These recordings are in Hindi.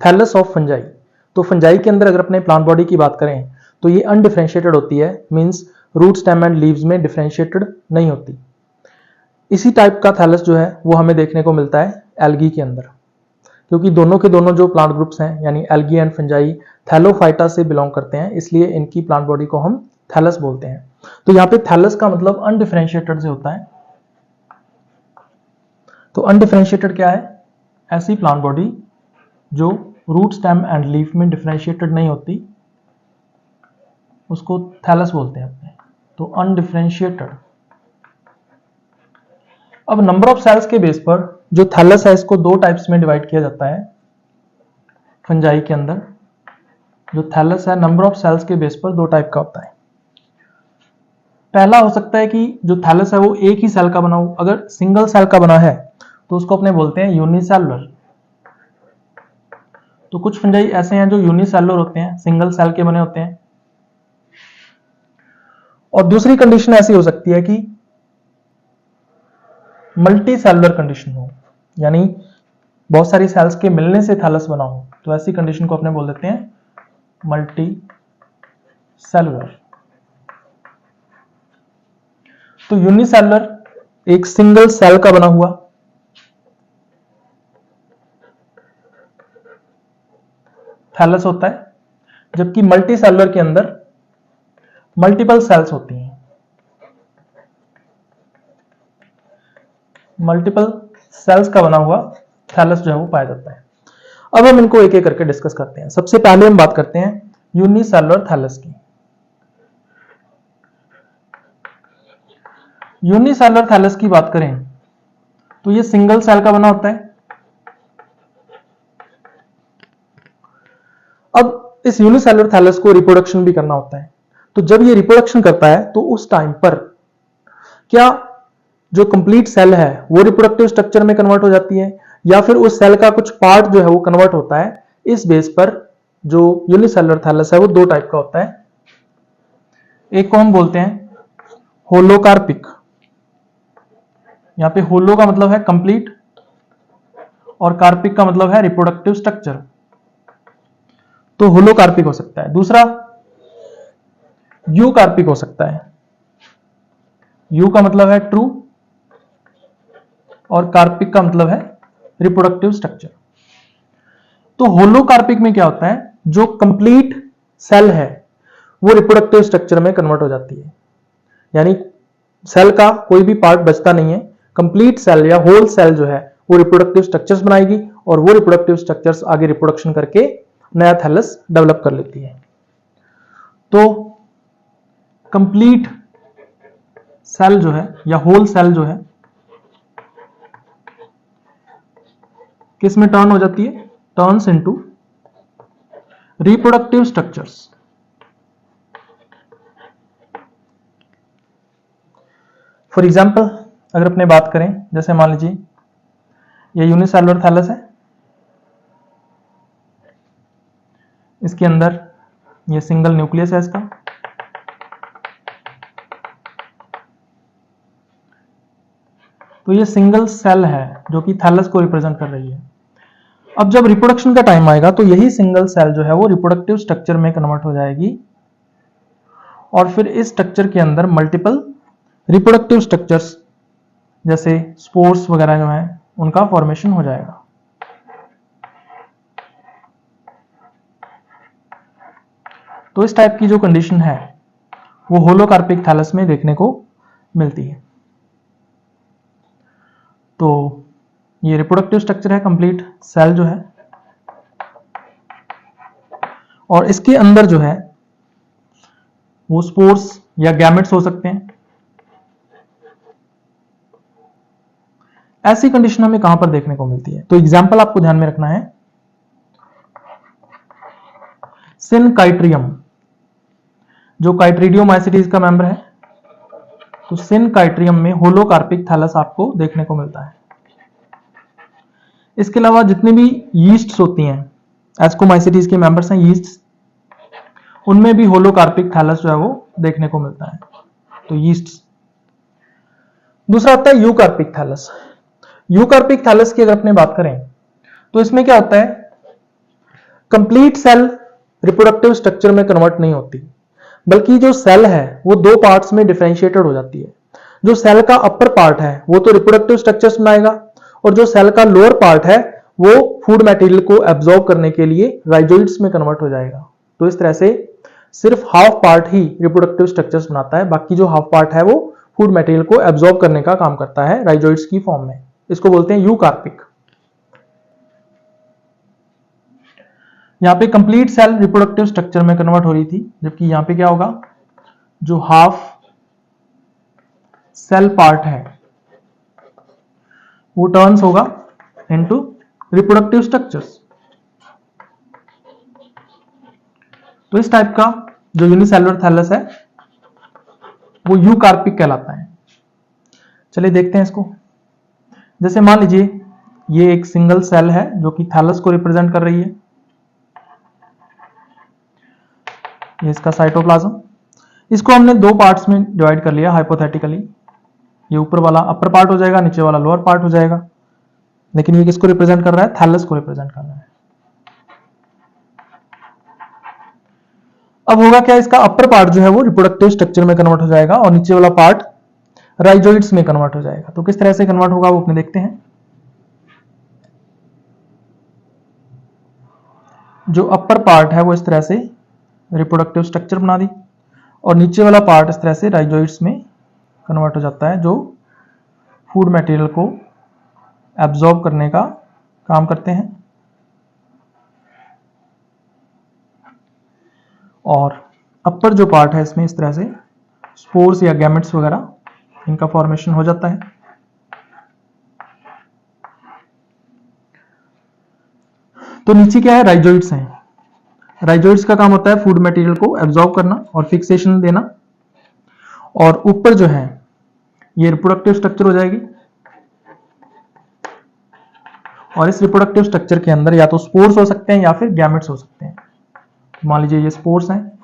Thallus of fungi. तो फंजाई के अंदर अगर अपने प्लांट बॉडी की बात करें तो ये अनडिफरेंशिएटेड होती है, means root stem and leaves में डिफरेंशिएटेड नहीं होती। इसी टाइप का थैलस जो है वो हमें देखने को मिलता है एल्गी के अंदर, क्योंकि दोनों के दोनों जो प्लांट ग्रुप्स हैं यानी एल्गी एंड फंजाई थैलोफाइटा से बिलोंग करते हैं, इसलिए इनकी प्लांट बॉडी को हम थैलस बोलते हैं। तो यहाँ पे थैलस का मतलब अनडिफरेंशिएटेड से होता है। तो अनडिफरेंशिएटेड क्या है? ऐसी प्लांट बॉडी जो रूट स्टेम एंड लीफ में डिफरेंशिएटेड नहीं होती, उसको थैलस बोलते हैं अपने। तो अनडिफरेंशिएटेड। अब नंबर ऑफ सेल्स के बेस पर जो थैलस है इसको दो टाइप्स में डिवाइड किया जाता है फंजाई के अंदर। जो थैलस है नंबर ऑफ सेल्स के बेस पर दो टाइप का होता है। पहला हो सकता है कि जो थैलस है वो एक ही सेल का बना हो। अगर सिंगल सेल का बना है तो उसको अपने बोलते हैं यूनिसेलुलर। तो कुछ फंजाई ऐसे हैं जो यूनिसेलुलर होते हैं, सिंगल सेल के बने होते हैं। और दूसरी कंडीशन ऐसी हो सकती है कि मल्टी सेलुलर कंडीशन हो, यानी बहुत सारी सेल्स के मिलने से थैलस बना हो। तो ऐसी कंडीशन को अपने बोल देते हैं मल्टी सेलुलर। तो यूनिसेलुलर एक सिंगल सेल का बना हुआ, थैलस होता है, जबकि मल्टी सेलुलर के अंदर मल्टीपल सेल्स होती हैं। मल्टीपल सेल्स का बना हुआ थैलस जो है वो पाया जाता है। अब हम इनको एक एक करके डिस्कस करते हैं। सबसे पहले हम बात करते हैं यूनिसेलुलर थैलस की। यूनिसेलुलर थैलस की बात करें तो ये सिंगल सेल का बना होता है। अब इस यूनिसेलुलर थैलस को रिप्रोडक्शन भी करना होता है। तो जब ये रिप्रोडक्शन करता है तो उस टाइम पर क्या जो कंप्लीट सेल है वो रिप्रोडक्टिव स्ट्रक्चर में कन्वर्ट हो जाती है, या फिर उस सेल का कुछ पार्ट जो है वो कन्वर्ट होता है। इस बेस पर जो यूनिसेलुलर थैलस है वो दो टाइप का होता है। एक को हम बोलते हैं होलोकार्पिक। यहां पे होलो का मतलब है कंप्लीट और कार्पिक का मतलब है रिप्रोडक्टिव स्ट्रक्चर। तो होलोकार्पिक हो सकता है। दूसरा यूकार्पिक हो सकता है। यू का मतलब है ट्रू और कार्पिक का मतलब है रिप्रोडक्टिव स्ट्रक्चर। तो होलोकार्पिक में क्या होता है, जो कंप्लीट सेल है वो रिप्रोडक्टिव स्ट्रक्चर में कन्वर्ट हो जाती है, यानी सेल का कोई भी पार्ट बचता नहीं है। कंप्लीट सेल या होल सेल जो है वो रिप्रोडक्टिव स्ट्रक्चर्स बनाएगी और वो रिप्रोडक्टिव स्ट्रक्चर्स आगे रिप्रोडक्शन करके नया थैलस डेवलप कर लेती है। तो कंप्लीट सेल जो है या होल सेल जो है किस में टर्न हो जाती है, turns into reproductive structures. For example अगर अपने बात करें, जैसे मान लीजिए ये यूनिसेलुलर थैलस है, इसके अंदर ये सिंगल न्यूक्लियस है इसका, तो ये सिंगल सेल है जो कि थैलस को रिप्रेजेंट कर रही है। अब जब रिप्रोडक्शन का टाइम आएगा तो यही सिंगल सेल जो है वो रिप्रोडक्टिव स्ट्रक्चर में कन्वर्ट हो जाएगी और फिर इस स्ट्रक्चर के अंदर मल्टीपल रिप्रोडक्टिव स्ट्रक्चर्स जैसे स्पोर्स वगैरह जो है उनका फॉर्मेशन हो जाएगा। तो इस टाइप की जो कंडीशन है वो होलोकार्पिक थैलस में देखने को मिलती है। तो ये रिप्रोडक्टिव स्ट्रक्चर है कंप्लीट सेल जो है, और इसके अंदर जो है वो स्पोर्स या गैमेट्स हो सकते हैं। ऐसी कंडीशन हमें कहां पर देखने को मिलती है, तो एग्जांपल आपको ध्यान में रखना है। सिनकाइट्रियम जो काइट्रीडियोमाइसिटीज का मेंबर है, तो सिनकाइट्रियम में होलोकार्पिक थैलस आपको देखने को मिलता है। इसके अलावा जितनी भी यीस्ट्स होती हैं, एस्कोमाइसिटीज के मेंबर्स हैं यीस्ट्स, उनमें भी होलोकार्पिक थैलस जो है वो देखने को मिलता है। तो यीस्ट्स। दूसरा आता है यूकार्पिक थैलस। यूकार्पिक थैलस की अगर अपने बात करें तो इसमें क्या होता है, कंप्लीट सेल रिप्रोडक्टिव स्ट्रक्चर में कन्वर्ट नहीं होती, बल्कि जो सेल है वो दो पार्ट्स में डिफरेंशिएटेड हो जाती है। जो सेल का अपर पार्ट है वो तो रिप्रोडक्टिव स्ट्रक्चर्स बनाएगा, और जो सेल का लोअर पार्ट है वो फूड मटेरियल को एब्जॉर्ब करने के लिए राइजोइड्स में कन्वर्ट हो जाएगा। तो इस तरह से सिर्फ हाफ पार्ट ही रिप्रोडक्टिव स्ट्रक्चर्स बनाता है, बाकी जो हाफ पार्ट है वो फूड मटेरियल को एब्जॉर्ब करने का काम करता है राइजोइड्स की फॉर्म में। इसको बोलते हैं यूकार्पिक। यहां पे कंप्लीट सेल रिप्रोडक्टिव स्ट्रक्चर में कन्वर्ट हो रही थी, जबकि यहां पे क्या होगा, जो हाफ सेल पार्ट है वो टर्न्स होगा इनटू रिप्रोडक्टिव स्ट्रक्चर्स। तो इस टाइप का जो यूनिसेलुलर थैलस है वो यूकार्पिक कहलाता है। चलिए देखते हैं इसको। जैसे मान लीजिए ये एक सिंगल सेल है जो कि थैलस को रिप्रेजेंट कर रही है, ये इसका साइटोप्लाज्म। इसको हमने दो पार्ट्स में डिवाइड कर लिया हाइपोथेटिकली। ये ऊपर वाला अपर पार्ट हो जाएगा, नीचे वाला लोअर पार्ट हो जाएगा, लेकिन ये किसको रिप्रेजेंट कर रहा है, थैलस को रिप्रेजेंट कर रहा है। अब होगा क्या, इसका अपर पार्ट जो है वो रिप्रोडक्टिव स्ट्रक्चर में कन्वर्ट हो जाएगा और नीचे वाला पार्ट राइजोइड्स में कन्वर्ट हो जाएगा। तो किस तरह से कन्वर्ट होगा वो अपने देखते हैं। जो अपर पार्ट है वो इस तरह से रिप्रोडक्टिव स्ट्रक्चर बना दी, और नीचे वाला पार्ट इस तरह से राइजोइड्स में कन्वर्ट हो जाता है, जो फूड मटेरियल को एब्जॉर्ब करने का काम करते हैं। और अपर जो पार्ट है इसमें इस तरह से स्पोर्स या गैमेट्स वगैरह इनका फॉर्मेशन हो जाता है। तो नीचे क्या है, राइजोइड्स हैं। राइजोइड्स का काम होता है फूड मटेरियल को एब्जॉर्ब करना और फिक्सेशन देना, और ऊपर जो है ये रिप्रोडक्टिव स्ट्रक्चर हो जाएगी, और इस रिप्रोडक्टिव स्ट्रक्चर के अंदर या तो स्पोर्स हो सकते हैं या फिर गैमेट्स हो सकते हैं। मान लीजिए ये स्पोर्स हैं,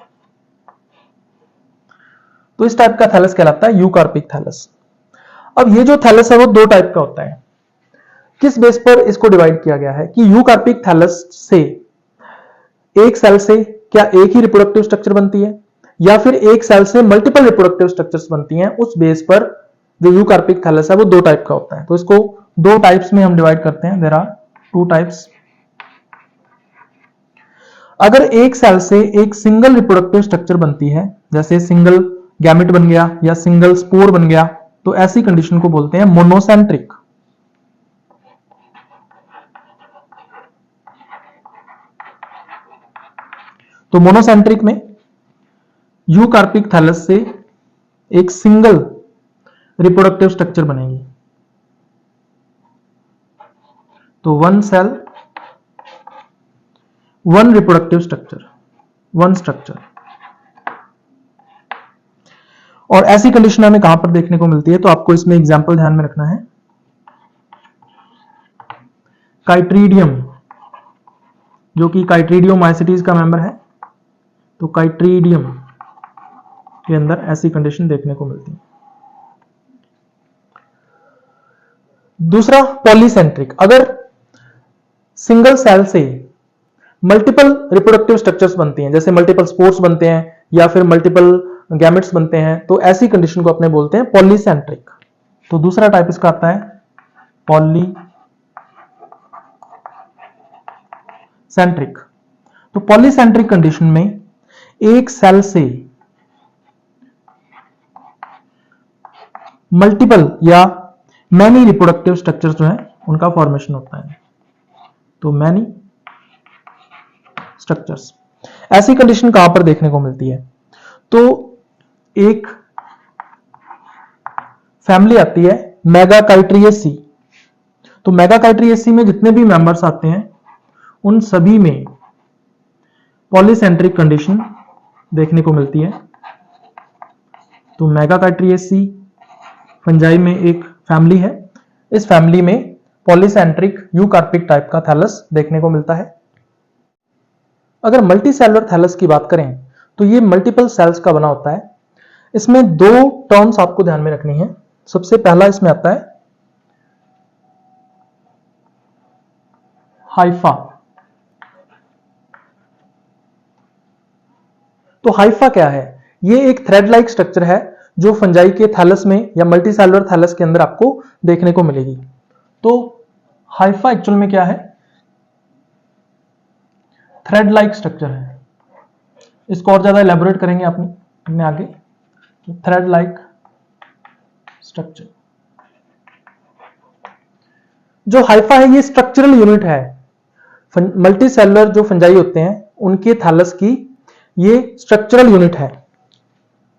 तो इस टाइप का थैलस कहलाता है यूकार्पिक थैलस। अब ये जो थैलस है वो दो टाइप का होता है। किस बेस पर इसको डिवाइड किया गया है कि यूकार्पिक थैलस से एक सेल से क्या एक ही रिप्रोडक्टिव स्ट्रक्चर बनती है या फिर एक सेल से मल्टीपल रिप्रोडक्टिव स्ट्रक्चर्स बनती हैं, उस बेस पर जो यूकार्पिक थैलस है वो दो टाइप का होता है। तो इसको दो टाइप्स में हम डिवाइड करते हैं। There are two types. अगर एक सेल से एक सिंगल रिप्रोडक्टिव स्ट्रक्चर बनती है, जैसे सिंगल गैमेट बन गया या सिंगल स्पोर बन गया, तो ऐसी कंडीशन को बोलते हैं मोनोसेंट्रिक। तो मोनोसेंट्रिक में यूकार्पिक थैलस से एक सिंगल रिप्रोडक्टिव स्ट्रक्चर बनेगी। तो one cell one reproductive structure, one structure. और ऐसी कंडीशन हमें कहां पर देखने को मिलती है, तो आपको इसमें एग्जांपल ध्यान में रखना है। काइट्रीडियम, जो कि काइट्रीडियोमाइसिटीज का मेंबर है, तो काइट्रीडियम के अंदर ऐसी कंडीशन देखने को मिलती है। दूसरा पॉलीसेंट्रिक। अगर सिंगल सेल से मल्टीपल रिप्रोडक्टिव स्ट्रक्चर्स बनती हैं, जैसे मल्टीपल स्पोर्स बनते हैं या फिर मल्टीपल गैमेट्स बनते हैं, तो ऐसी कंडीशन को अपने बोलते हैं पॉलीसेंट्रिक। तो दूसरा टाइप इसका आता है पॉलीसेंट्रिक। तो पॉलीसेंट्रिक कंडीशन में एक सेल से मल्टीपल या मैनी रिप्रोडक्टिव स्ट्रक्चर्स जो है उनका फॉर्मेशन होता है। तो मैनी स्ट्रक्चर्स। ऐसी कंडीशन कहां पर देखने को मिलती है, तो एक फैमिली आती है मेगाकाइट्रिएसी। तो मेगाकाइट्रिएसी में जितने भी मेंबर्स आते हैं उन सभी में पॉलीसेंट्रिक कंडीशन देखने को मिलती है। तो मेगाकाइट्रिएसी फंजाई में एक फैमिली है, इस फैमिली में पॉलीसेंट्रिक यूकार्पिक टाइप का थैलस देखने को मिलता है। अगर मल्टी सेलुलर थैलस की बात करें तो ये मल्टीपल सेल्स का बना होता है। इसमें दो टर्म्स आपको ध्यान में रखनी है। सबसे पहला इसमें आता है हाइफा। तो हाइफा क्या है? ये एक थ्रेड लाइक स्ट्रक्चर है जो फंजाई के थैलस में या मल्टीसेलुलर थैलस के अंदर आपको देखने को मिलेगी। तो हाइफा एक्चुअल में क्या है? थ्रेड लाइक स्ट्रक्चर है। इसको और ज्यादा एलैबोरेट करेंगे अपने आगे। तो थ्रेड लाइक स्ट्रक्चर, जो हाइफा है ये स्ट्रक्चरल यूनिट है। मल्टीसेलुलर जो फंजाई होते हैं उनके थैलस की ये स्ट्रक्चरल यूनिट है।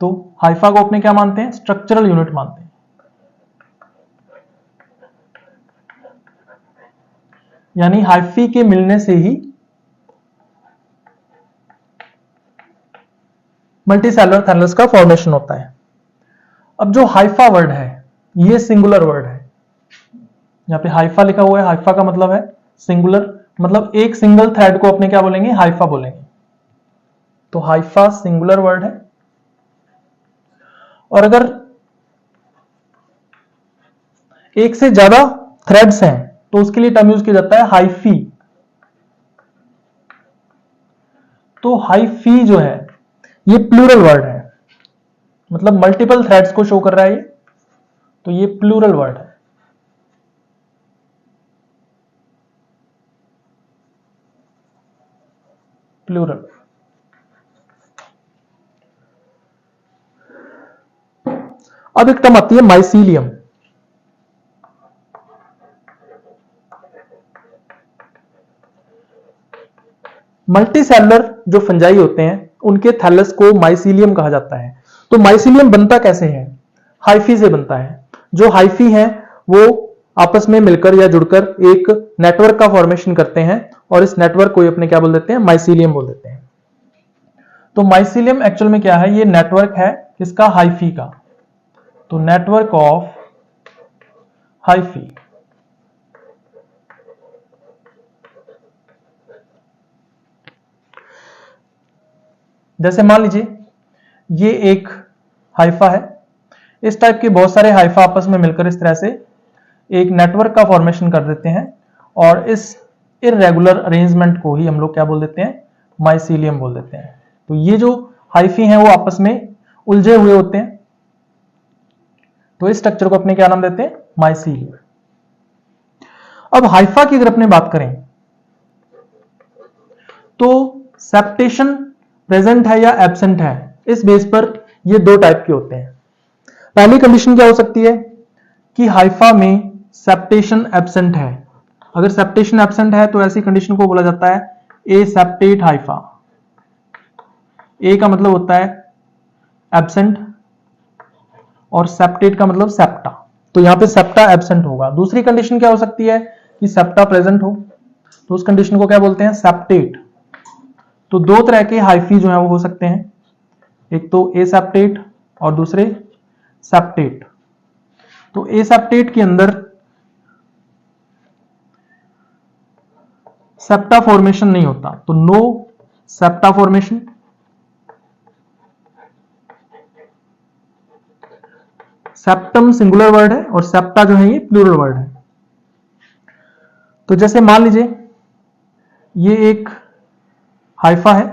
तो हाइफा को अपने क्या मानते हैं? स्ट्रक्चरल यूनिट मानते हैं। यानी हाइफी के मिलने से ही मल्टीसेलुलर थैलस का फॉर्मेशन होता है। अब जो हाइफा वर्ड है ये सिंगुलर वर्ड है। यहां पे हाइफा लिखा हुआ है, हाइफा का मतलब है सिंगुलर, मतलब एक सिंगल थ्रेड को अपने क्या बोलेंगे? हाइफा बोलेंगे। तो हाइफा सिंगुलर वर्ड है। और अगर एक से ज्यादा थ्रेड्स हैं तो उसके लिए टर्म यूज किया जाता है हाइफी। तो हाइफी जो है ये प्लूरल वर्ड है, मतलब मल्टीपल थ्रेड्स को शो कर रहा है ये, तो ये प्लूरल वर्ड है। प्लूरल। अब एक टर्म आती है माइसीलियम। मल्टीसेलुलर जो फंजाई होते हैं उनके थैलस को माइसीलियम कहा जाता है। तो माइसीलियम बनता कैसे है? हाइफी से बनता है। जो हाइफी है वो आपस में मिलकर या जुड़कर एक नेटवर्क का फॉर्मेशन करते हैं और इस नेटवर्क को अपने क्या बोल देते हैं? माइसीलियम बोल देते हैं। तो माइसीलियम एक्चुअल में क्या है? ये नेटवर्क है किसका? हाइफी का। तो नेटवर्क ऑफ हाइफी। जैसे मान लीजिए ये एक हाइफा है, इस टाइप के बहुत सारे हाइफा आपस में मिलकर इस तरह से एक नेटवर्क का फॉर्मेशन कर देते हैं और इस इररेगुलर अरेंजमेंट को ही हम लोग क्या बोल देते हैं? माइसीलियम बोल देते हैं। तो ये जो हाइफी हैं वो आपस में उलझे हुए होते हैं, तो इस स्ट्रक्चर को अपने क्या नाम देते हैं? माइसीलियम। अब हाइफा की अगर अपने बात करें तो सेप्टेशन प्रेजेंट है या एब्सेंट है, इस बेस पर ये दो टाइप के होते हैं। पहली कंडीशन क्या हो सकती है कि हाइफा में सेप्टेशन एब्सेंट है। अगर सेप्टेशन एब्सेंट है तो ऐसी कंडीशन को बोला जाता है एसेप्टेट हाइफा। ए का मतलब होता है एब्सेंट और सेप्टेट का मतलब सेप्टा। तो यहां पे सेप्टा एब्सेंट होगा। दूसरी कंडीशन क्या हो सकती है कि सेप्टा प्रेजेंट हो, तो उस कंडीशन को क्या बोलते हैं? सेप्टेट। तो दो तरह के हाइफी जो है वो हो सकते हैं, एक तो एसेप्टेट और दूसरे सेप्टेट। तो एसेप्टेट के अंदर सेप्टा फॉर्मेशन नहीं होता, तो no septa formation. Septum singular word है और सेप्टा जो है ये प्लूरल वर्ड है। तो जैसे मान लीजिए ये एक हाइफा है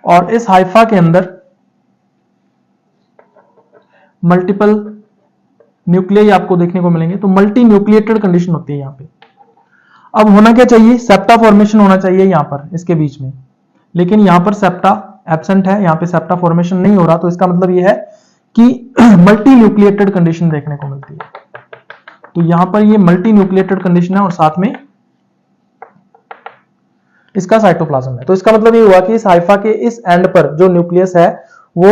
और इस हाइफा के अंदर मल्टीपल न्यूक्लियाई आपको देखने को मिलेंगे, तो मल्टी न्यूक्लिएटेड कंडीशन होती है यहां पे। अब होना क्या चाहिए? सेप्टा फॉर्मेशन होना चाहिए यहां पर इसके बीच में, लेकिन यहां पर सेप्टा एब्सेंट है, यहां पे सेप्टा फॉर्मेशन नहीं हो रहा। तो इसका मतलब यह है कि मल्टी न्यूक्लिएटेड कंडीशन देखने को मिलती है। तो यहां पर ये मल्टी न्यूक्लिएटेड कंडीशन है और साथ में इसका साइटोप्लाज्म है। तो इसका मतलब ये हुआ कि इस हाइफा के इस एंड पर जो न्यूक्लियस है वो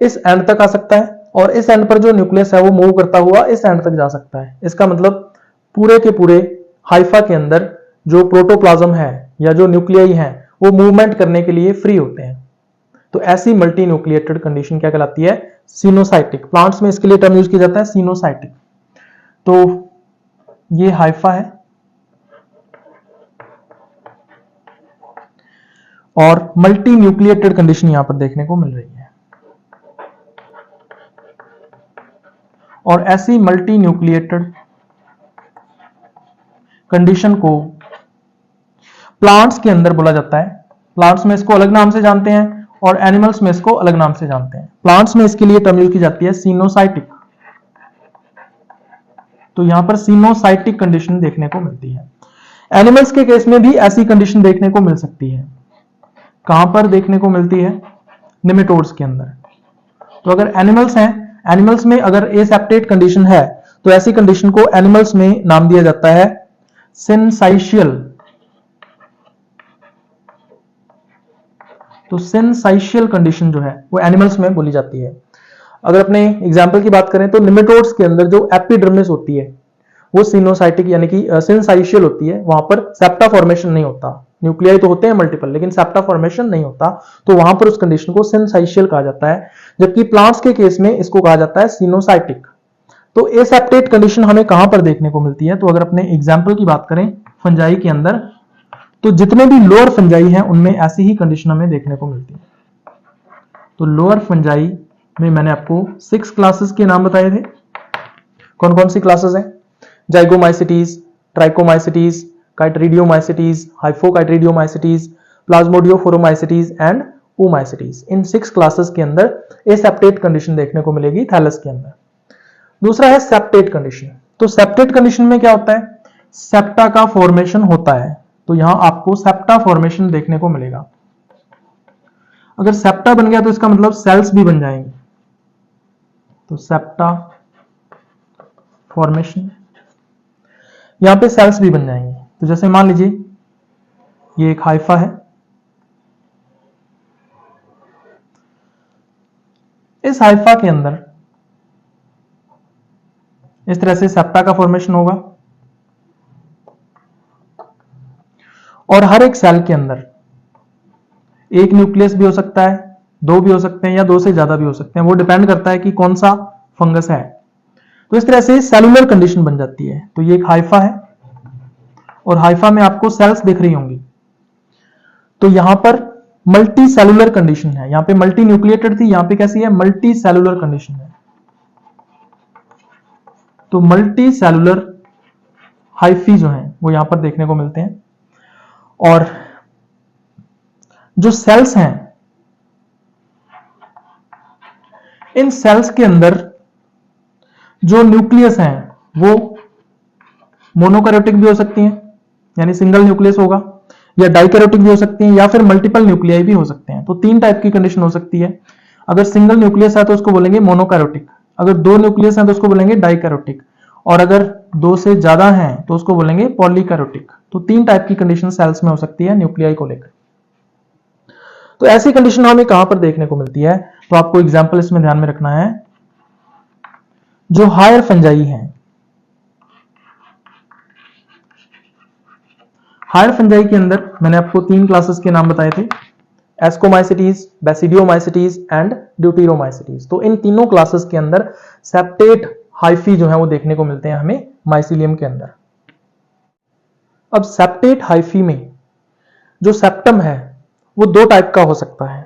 इस एंड तक आ सकता है और इस एंड पर जो न्यूक्लियस है वो मूव करता हुआ इस एंड तक जा सकता है। इसका मतलब पूरे के पूरे हाइफा के अंदर जो प्रोटोप्लाज्म है या जो न्यूक्लियाई है वो मूवमेंट करने के लिए फ्री होते हैं। तो ऐसी मल्टी न्यूक्लिएटेड कंडीशन क्या कहलाती है? सिनोसाइटिक। प्लांट्स में इसके लिए टर्म यूज किया जाता है सिनोसाइटिक। तो ये हाइफा है और मल्टी न्यूक्लिएटेड कंडीशन यहां पर देखने को मिल रही है। और ऐसी मल्टी न्यूक्लिएटेड कंडीशन को प्लांट्स के अंदर बोला जाता है प्लांट्स में इसको अलग नाम से जानते हैं और एनिमल्स में इसको अलग नाम से जानते हैं। प्लांट्स में इसके लिए टर्म यूज की जाती है सिनोसाइटिक। तो यहां पर सिनोसाइटिक कंडीशन देखने को मिलती है। एनिमल्स के केस में भी ऐसी कंडीशन देखने को मिल सकती है। कहां पर देखने को मिलती है? निमेटोड्स के अंदर। तो अगर एनिमल्स हैं, एनिमल्स में अगर एसेप्टेट कंडीशन है तो ऐसी कंडीशन को एनिमल्स में नाम दिया जाता है सिनसाइशियल। तो सिनसाइशियल कंडीशन जो है वो एनिमल्स में बोली जाती है। अगर अपने एग्जाम्पल की बात करें तो निमेटोड्स के अंदर जो एपिडर्मिस होती है वो सिनोसाइटिक यानी कि सिनसाइशियल होती है। वहां पर सेप्टा फॉर्मेशन नहीं होता। न्यूक्लियाई तो होते हैं मल्टीपल, लेकिन सेप्टा फॉर्मेशन नहीं होता, तो वहां पर उस कंडीशन को सिनसाइशियल कहा जाता है। जबकि प्लांट्स के केस में इसको कहा जाता है सिनोसाइटिक। तो एसेप्टेट कंडीशन हमें कहां पर देखने को मिलती है? तो अगर अपने एग्जाम्पल की बात करें फंजाई के अंदर, तो जितने भी लोअर फंजाई हैं उनमें ऐसी ही कंडीशन हमें देखने को मिलती है। तो लोअर फंजाई में मैंने आपको 6 क्लासेस के नाम बताए थे। कौन कौन सी क्लासेस हैं? जाइगोमाइसिटीज, ट्राइकोमाइसिटीज, काइट्रिडियोमाइसिटीज, हाइफोकाइट्रिडियोमाइसिटीज, प्लाज्मोडियोफोरोमाइसिटीज एंड ओमाइसिटीज। इन 6 क्लासेस के अंदर एसेप्टेट कंडीशन देखने को मिलेगी थैलस के अंदर। दूसरा है सेप्टेट कंडीशन। तो सेप्टेट कंडीशन में क्या होता है? सेप्टा का फॉर्मेशन होता है। तो यहां आपको सेप्टा फॉर्मेशन देखने को मिलेगा। अगर सेप्टा बन गया तो इसका मतलब सेल्स भी बन जाएंगे। तो सेप्टा फॉर्मेशन, यहां पे सेल्स भी बन जाएंगे। तो जैसे मान लीजिए ये एक हाइफा है, इस हाइफा के अंदर इस तरह से सेप्टा का फॉर्मेशन होगा और हर एक सेल के अंदर एक न्यूक्लियस भी हो सकता है, 2 भी हो सकते हैं या 2 से ज्यादा भी हो सकते हैं। वो डिपेंड करता है कि कौन सा फंगस है। तो इस तरह से सेलुलर कंडीशन बन जाती है। तो ये एक हाइफा है और हाइफा में आपको सेल्स दिख रही होंगी। तो यहां पर मल्टी सेलुलर कंडीशन है। यहां पे मल्टी न्यूक्लिएटेड थी, यहां पे कैसी है? मल्टी सेलुलर कंडीशन है। तो मल्टी सेलुलर हाइफी जो है वो यहां पर देखने को मिलते हैं। और जो सेल्स हैं, इन सेल्स के अंदर जो न्यूक्लियस हैं वो मोनोकैरियोटिक भी हो सकती हैं, यानी सिंगल न्यूक्लियस होगा, या डाइकैरियोटिक भी हो सकती हैं, या फिर मल्टीपल न्यूक्लियाई भी हो सकते हैं। तो 3 टाइप की कंडीशन हो सकती है। अगर सिंगल न्यूक्लियस है तो उसको बोलेंगे मोनोकैरियोटिक, अगर 2 न्यूक्लियस हैं तो उसको बोलेंगे डाइकैरियोटिक, और अगर 2 से ज्यादा हैं तो उसको बोलेंगे पॉलीकैरियोटिक। तो 3 टाइप की कंडीशन सेल्स में हो सकती है न्यूक्लियाई को लेकर। तो ऐसी कंडीशन हमें कहां पर देखने को मिलती है? तो आपको एग्जांपल इसमें ध्यान में रखना है। जो हायर फंजाई हैं, हायर फंजाई के अंदर मैंने आपको 3 क्लासेस के नाम बताए थे, एस्कोमाइसिटीज, बेसिडियोमाइसिटीज एंड ड्यूटेरोमाइसिटीज। तो इन तीनों क्लासेस के अंदर सेप्टेट हाइफी जो है वो देखने को मिलते हैं हमें माइसिलियम के अंदर। अब सेप्टेट हाइफी में जो सेप्टम है वो 2 टाइप का हो सकता है।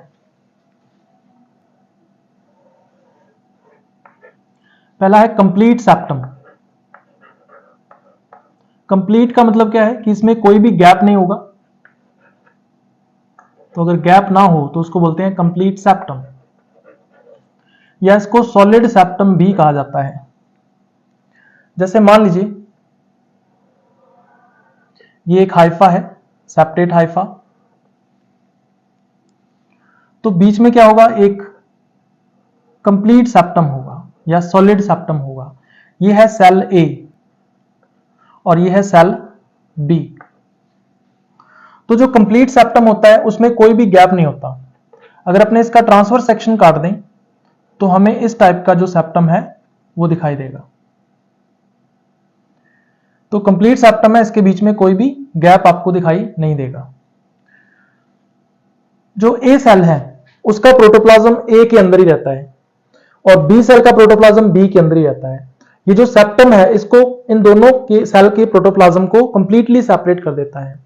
पहला है कंप्लीट सेप्टम। कंप्लीट का मतलब क्या है? कि इसमें कोई भी गैप नहीं होगा। तो अगर गैप ना हो तो उसको बोलते हैं कंप्लीट सेप्टम, या इसको सॉलिड सेप्टम भी कहा जाता है। जैसे मान लीजिए ये एक हाइफा है, सेप्टेट हाइफा। तो बीच में क्या होगा? एक कंप्लीट सेप्टम होगा या सॉलिड सेप्टम होगा। ये है सेल ए और ये है सेल बी। तो जो कंप्लीट सेप्टम होता है उसमें कोई भी गैप नहीं होता। अगर अपने इसका ट्रांसफर सेक्शन काट दें तो हमें इस टाइप का जो सेप्टम है वो दिखाई देगा। तो कंप्लीट सेप्टम है, इसके बीच में कोई भी गैप आपको दिखाई नहीं देगा। जो ए सेल है उसका प्रोटोप्लाज्म ए के अंदर ही रहता है और बी सेल का प्रोटोप्लाज्म बी के अंदर ही रहता है। ये जो सेप्टम है इसको इन दोनों के सेल के प्रोटोप्लाज्म को कंप्लीटली सेपरेट कर देता है।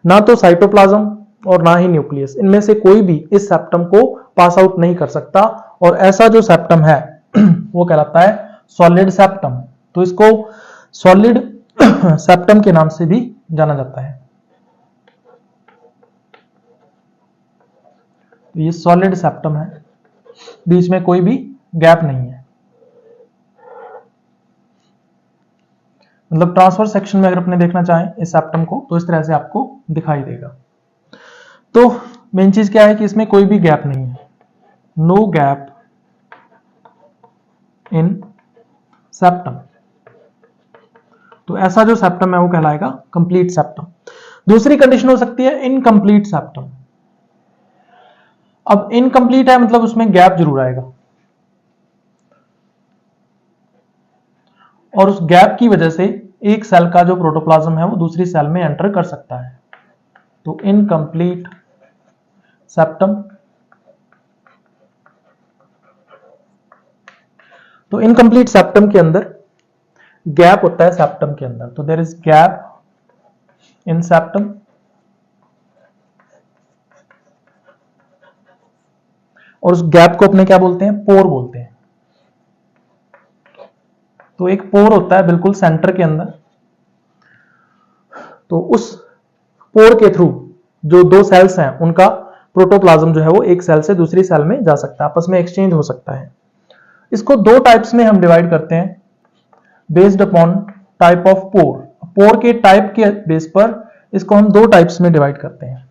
ना तो साइटोप्लाज्म और ना ही न्यूक्लियस, इनमें से कोई भी इस सेप्टम को पास आउट नहीं कर सकता। और ऐसा जो सेप्टम है वो कहलाता है सॉलिड सेप्टम। तो इसको सॉलिड सेप्टम के नाम से भी जाना जाता है। तो ये सॉलिड सेप्टम है, बीच में कोई भी गैप नहीं है। मतलब ट्रांसवर्स सेक्शन में अगर अपने देखना चाहें इस सेप्टम को तो इस तरह से आपको दिखाई देगा। तो मेन चीज क्या है कि इसमें कोई भी गैप नहीं है, नो गैप इन सेप्टम। तो ऐसा जो सेप्टम है वो कहलाएगा कंप्लीट सेप्टम। दूसरी कंडीशन हो सकती है इनकम्प्लीट सेप्टम। अब इनकम्प्लीट है मतलब उसमें गैप जरूर आएगा, और उस गैप की वजह से एक सेल का जो प्रोटोप्लाज्म है वो दूसरी सेल में एंटर कर सकता है। तो इनकम्प्लीट सेप्टम। तो इनकम्प्लीट सेप्टम के अंदर गैप होता है सेप्टम के अंदर, तो there is gap in septum. और उस गैप को अपने क्या बोलते हैं, पोर बोलते हैं। तो एक पोर होता है बिल्कुल सेंटर के अंदर, तो उस पोर के थ्रू जो दो सेल्स हैं उनका प्रोटोप्लाज्म जो है वो एक सेल से दूसरी सेल में जा सकता है, आपस में एक्सचेंज हो सकता है। इसको दो टाइप्स में हम डिवाइड करते हैं based upon type of pore. Pore के टाइप के बेस पर इसको हम दो टाइप्स में डिवाइड करते हैं।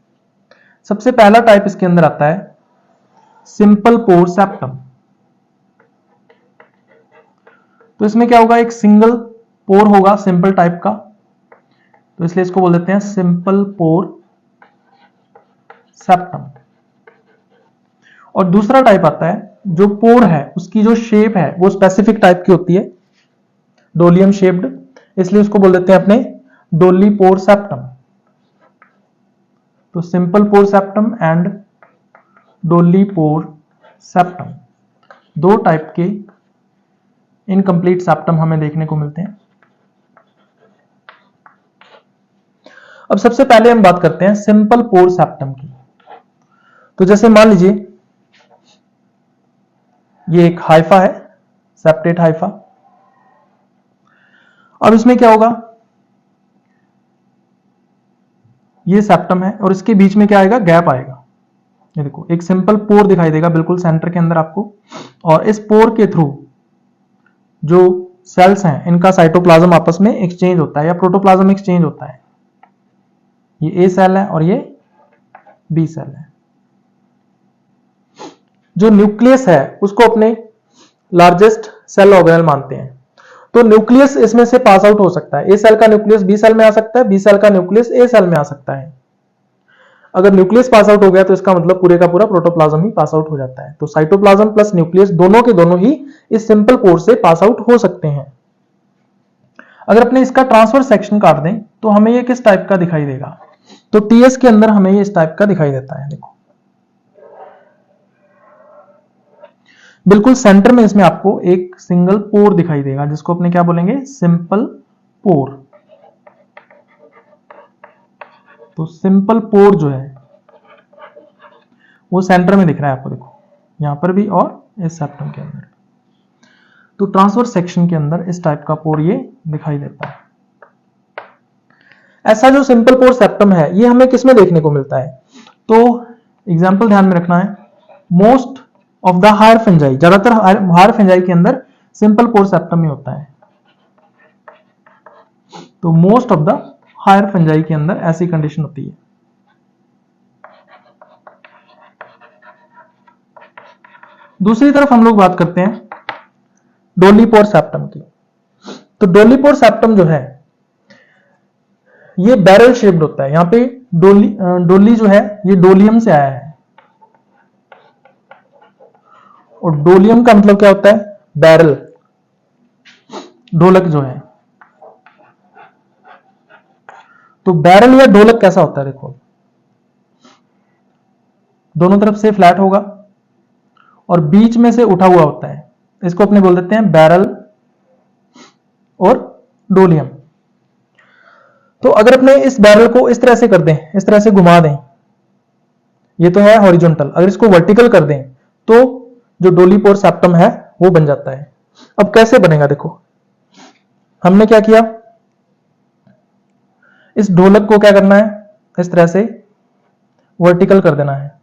सबसे पहला टाइप इसके अंदर आता है सिंपल पोर सेप्टम। तो इसमें क्या होगा, एक सिंगल पोर होगा सिंपल टाइप का, तो इसलिए इसको बोल देते हैं सिंपल पोर सेप्टम। और दूसरा टाइप आता है जो पोर है उसकी जो शेप है वो स्पेसिफिक टाइप की होती है, डोलियम शेप्ड, इसलिए उसको बोल देते हैं अपने डोली पोर सेप्टम। तो सिंपल पोर सेप्टम एंड डोली पोर सेप्टम, दो टाइप के इनकम्प्लीट सेप्टम हमें देखने को मिलते हैं। अब सबसे पहले हम बात करते हैं सिंपल पोर सेप्टम की। तो जैसे मान लीजिए ये एक हाइफा है, सेप्टेट हाइफा। अब इसमें क्या होगा, ये सेप्टम है और इसके बीच में क्या आएगा, गैप आएगा। ये देखो एक सिंपल पोर दिखाई देगा बिल्कुल सेंटर के अंदर आपको, और इस पोर के थ्रू जो सेल्स हैं इनका साइटोप्लाज्म आपस में एक्सचेंज होता है या प्रोटोप्लाज्म एक्सचेंज होता है। ये ए सेल है और ये बी सेल है। जो न्यूक्लियस है उसको अपने लार्जेस्ट सेल ऑर्गेनेल मानते हैं, तो न्यूक्लियस इसमें से पास आउट हो सकता है। ए सेल का न्यूक्लियस बी सेल में आ सकता है, बी सेल का न्यूक्लियस ए सेल में आ सकता है। अगर न्यूक्लियस पास आउट हो गया तो इसका मतलब पूरे का पूरा प्रोटोप्लाज्म ही पास आउट हो जाता है। तो साइटोप्लाज्म प्लस न्यूक्लियस दोनों के दोनों ही इस सिंपल पोर से पास आउट हो सकते हैं। अगर अपने इसका ट्रांसफर सेक्शन काट दें तो हमें ये किस टाइप का दिखाई देगा, तो टीएस के अंदर हमें ये इस टाइप का दिखाई देता है। देखो बिल्कुल सेंटर में इसमें आपको एक सिंगल पोर दिखाई देगा जिसको अपने क्या बोलेंगे, सिंपल पोर। तो सिंपल पोर जो है वो सेंटर में दिख रहा है आपको, देखो यहां पर भी और इस सेप्टम के अंदर। तो ट्रांसवर्स सेक्शन के अंदर इस टाइप का पोर ये दिखाई देता है। ऐसा जो सिंपल पोर सेप्टम है ये हमें किसमें देखने को मिलता है, तो एग्जांपल ध्यान में रखना है, most of the higher fungi, ज्यादातर हायर फंजाई के अंदर सिंपल पोर सेप्टम ही होता है। तो most of the higher fungi के अंदर ऐसी कंडीशन होती है। दूसरी तरफ हम लोग बात करते हैं डोली पोर सेप्टम की। तो डोली पोर सेप्टम जो है ये बैरल शेप्ड होता है। यहां पे डोली जो है ये डोलियम से आया है, और डोलियम का मतलब क्या होता है, बैरल, ढोलक जो है। तो बैरल या ढोलक कैसा होता है, देखो दोनों तरफ से फ्लैट होगा और बीच में से उठा हुआ होता है, इसको अपने बोल देते हैं बैरल और डोलियम। तो अगर अपने इस बैरल को इस तरह से कर दें, इस तरह से घुमा दें, ये तो है हॉरिजॉन्टल, अगर इसको वर्टिकल कर दें तो जो डोली पोर सेप्टम है वो बन जाता है। अब कैसे बनेगा, देखो हमने क्या किया, इस ढोलक को क्या करना है, इस तरह से वर्टिकल कर देना है।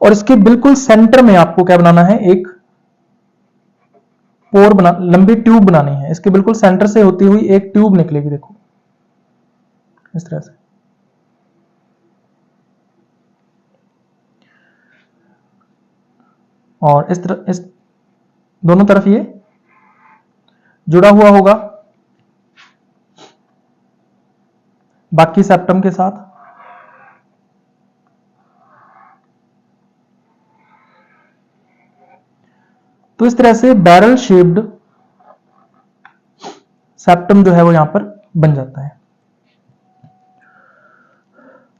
और इसके बिल्कुल सेंटर में आपको क्या बनाना है, एक पोर बना, लंबी ट्यूब बनानी है। इसके बिल्कुल सेंटर से होती हुई एक ट्यूब निकलेगी, देखो इस तरह से। और इस तरह इस दोनों तरफ ये जुड़ा हुआ होगा बाकी सेप्टम के साथ। तो इस तरह से बैरल शेप्ड सेप्टम जो है वो यहां पर बन जाता है।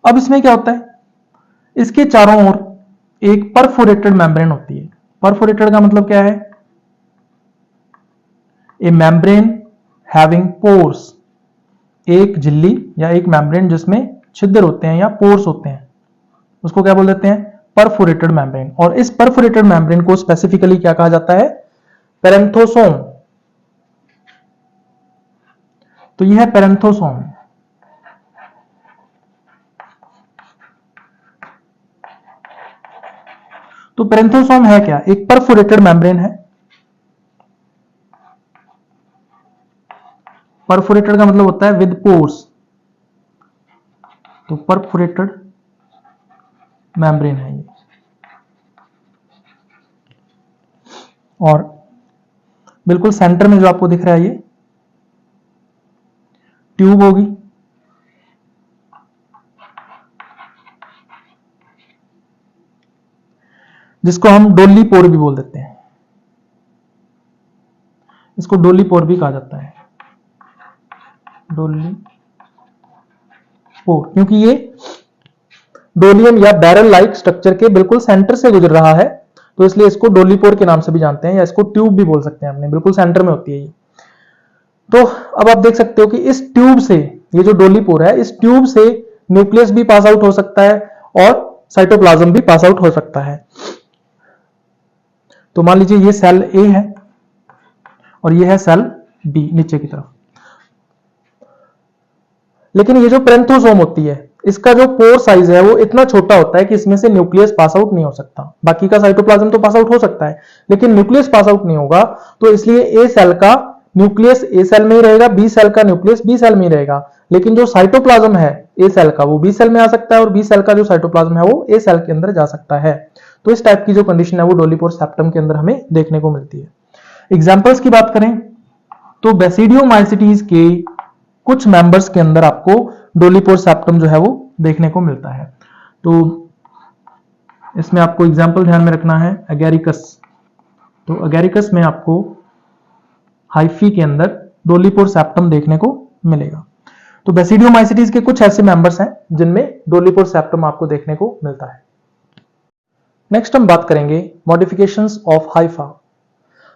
अब इसमें क्या होता है, इसके चारों ओर एक परफोरेटेड मेम्ब्रेन होती है। परफोरेटेड का मतलब क्या है, ए मेम्ब्रेन हैविंग पोर्स, एक झिल्ली या एक मेम्ब्रेन जिसमें छिद्र होते हैं या पोर्स होते हैं, उसको क्या बोल देते हैं, परफोरेटेड मेम्ब्रेन। और इस परफोरेटेड मेम्ब्रेन को स्पेसिफिकली क्या कहा जाता है, पेरेंथोसोम। तो यह है पेरेंथोसोम। तो पेरेंथोसोम है क्या, एक परफोरेटेड मेम्ब्रेन है। परफोरेटेड का मतलब होता है विद पोर्स, तो परफोरेटेड मेम्ब्रेन है ये। और बिल्कुल सेंटर में जो आपको दिख रहा है ये ट्यूब होगी, जिसको हम डोली पोर भी बोल देते हैं। इसको डोली पोर भी कहा जाता है, डोली पोर, क्योंकि ये डोलियम या बैरल लाइक स्ट्रक्चर के बिल्कुल सेंटर से गुजर रहा है, तो इसलिए इसको डोली पोर के नाम से भी जानते हैं, या इसको ट्यूब भी बोल सकते हैं अपने, बिल्कुल सेंटर में होती है ये। तो अब आप देख सकते हो कि इस ट्यूब से, ये जो डोली पोर है, इस ट्यूब से न्यूक्लियस भी पास आउट हो सकता है और साइटोप्लाज्म भी पास आउट हो सकता है। तो मान लीजिए ये सेल ए है और ये है सेल बी नीचे की तरफ। लेकिन ये जो पेरेंथोसोम होती है, इसका जो पोर साइज है वो इतना छोटा होता है कि इसमें से न्यूक्लियस पास आउट नहीं हो सकता। बाकी का साइटोप्लाज्म तो पास आउट हो सकता है, लेकिन न्यूक्लियस पास आउट नहीं होगा। तो इसलिए ए सेल का न्यूक्लियस ए सेल में ही रहेगा, बी सेल का न्यूक्लियस बी सेल में ही रहेगा। लेकिन जो साइटोप्लाज्म है ए सेल का वो बी सेल में आ सकता है, और बी सेल का जो साइटोप्लाज्म है वो ए सेल के अंदर जा सकता है। तो इस टाइप की जो कंडीशन है वो डोली पोर सेप्टम के अंदर हमें देखने को मिलती है। एग्जाम्पल्स की बात करें तो बेसिडियोमाइसिटीज के कुछ मेंबर्स के अंदर आपको डोली पोर सेप्टम जो है वो देखने को मिलता है। तो इसमें आपको एग्जाम्पल ध्यान में रखना है, एगेरिकस। तो एगेरिकस में आपको हाइफी के अंदर डोली पोर सेप्टम देखने को मिलेगा। तो बेसिडियोमाइसिटीज के कुछ ऐसे मेंबर्स हैं जिनमें डोली पोर सेप्टम आपको देखने को मिलता है। नेक्स्ट हम बात करेंगे मॉडिफिकेशंस ऑफ हाइफा।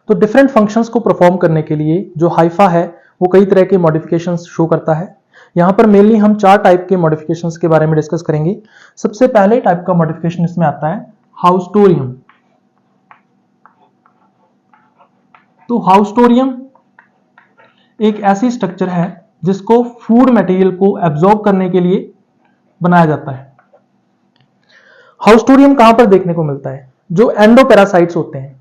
तो डिफरेंट फंक्शंस को परफॉर्म करने के लिए जो हाइफा है वो कई तरह के मॉडिफिकेशंस शो करता है। यहां पर मेनली हम 4 टाइप के मॉडिफिकेशंस के बारे में डिस्कस करेंगे। सबसे पहले टाइप का मॉडिफिकेशन इसमें आता है हाउस्टोरियम। तो हाउस्टोरियम एक ऐसी स्ट्रक्चर है जिसको फूड मटेरियल को एब्जॉर्ब करने के लिए बनाया जाता है। हाउस्टोरियम कहां पर देखने को मिलता है, जो एंडोपैरासाइट्स होते हैं।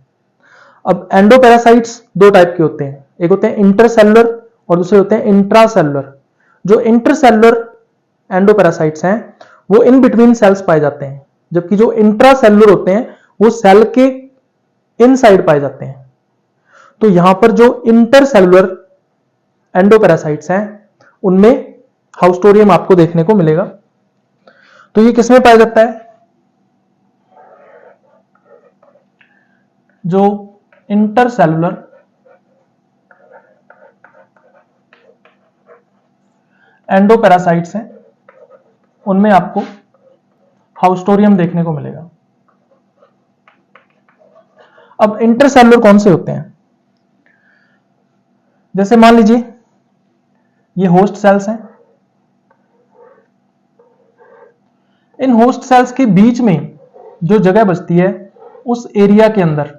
अब एंडोपैरासाइट्स 2 टाइप के होते हैं, एक होते हैं इंटरसेलुलर और दूसरे होते हैं इंट्रासेलुलर। जो इंटरसेलुलर एंडोपैरासाइट्स हैं वो इन बिटवीन सेल्स पाए जाते हैं, जबकि जो इंट्रासेलुलर होते हैं वो सेल के इनसाइड पाए जाते हैं। तो यहां पर जो इंटरसेलुलर एंडोपैरासाइट्स हैं उनमें हाउस्टोरियम आपको देखने को मिलेगा। तो ये किसमें पाया जाता है, जो इंटरसेलुलर एंडोपैरासाइट्स हैं उनमें आपको हाउस्टोरियम देखने को मिलेगा। अब इंटरसेलुलर कौन से होते हैं, जैसे मान लीजिए ये होस्ट सेल्स हैं। इन होस्ट सेल्स के बीच में जो जगह बचती है उस एरिया के अंदर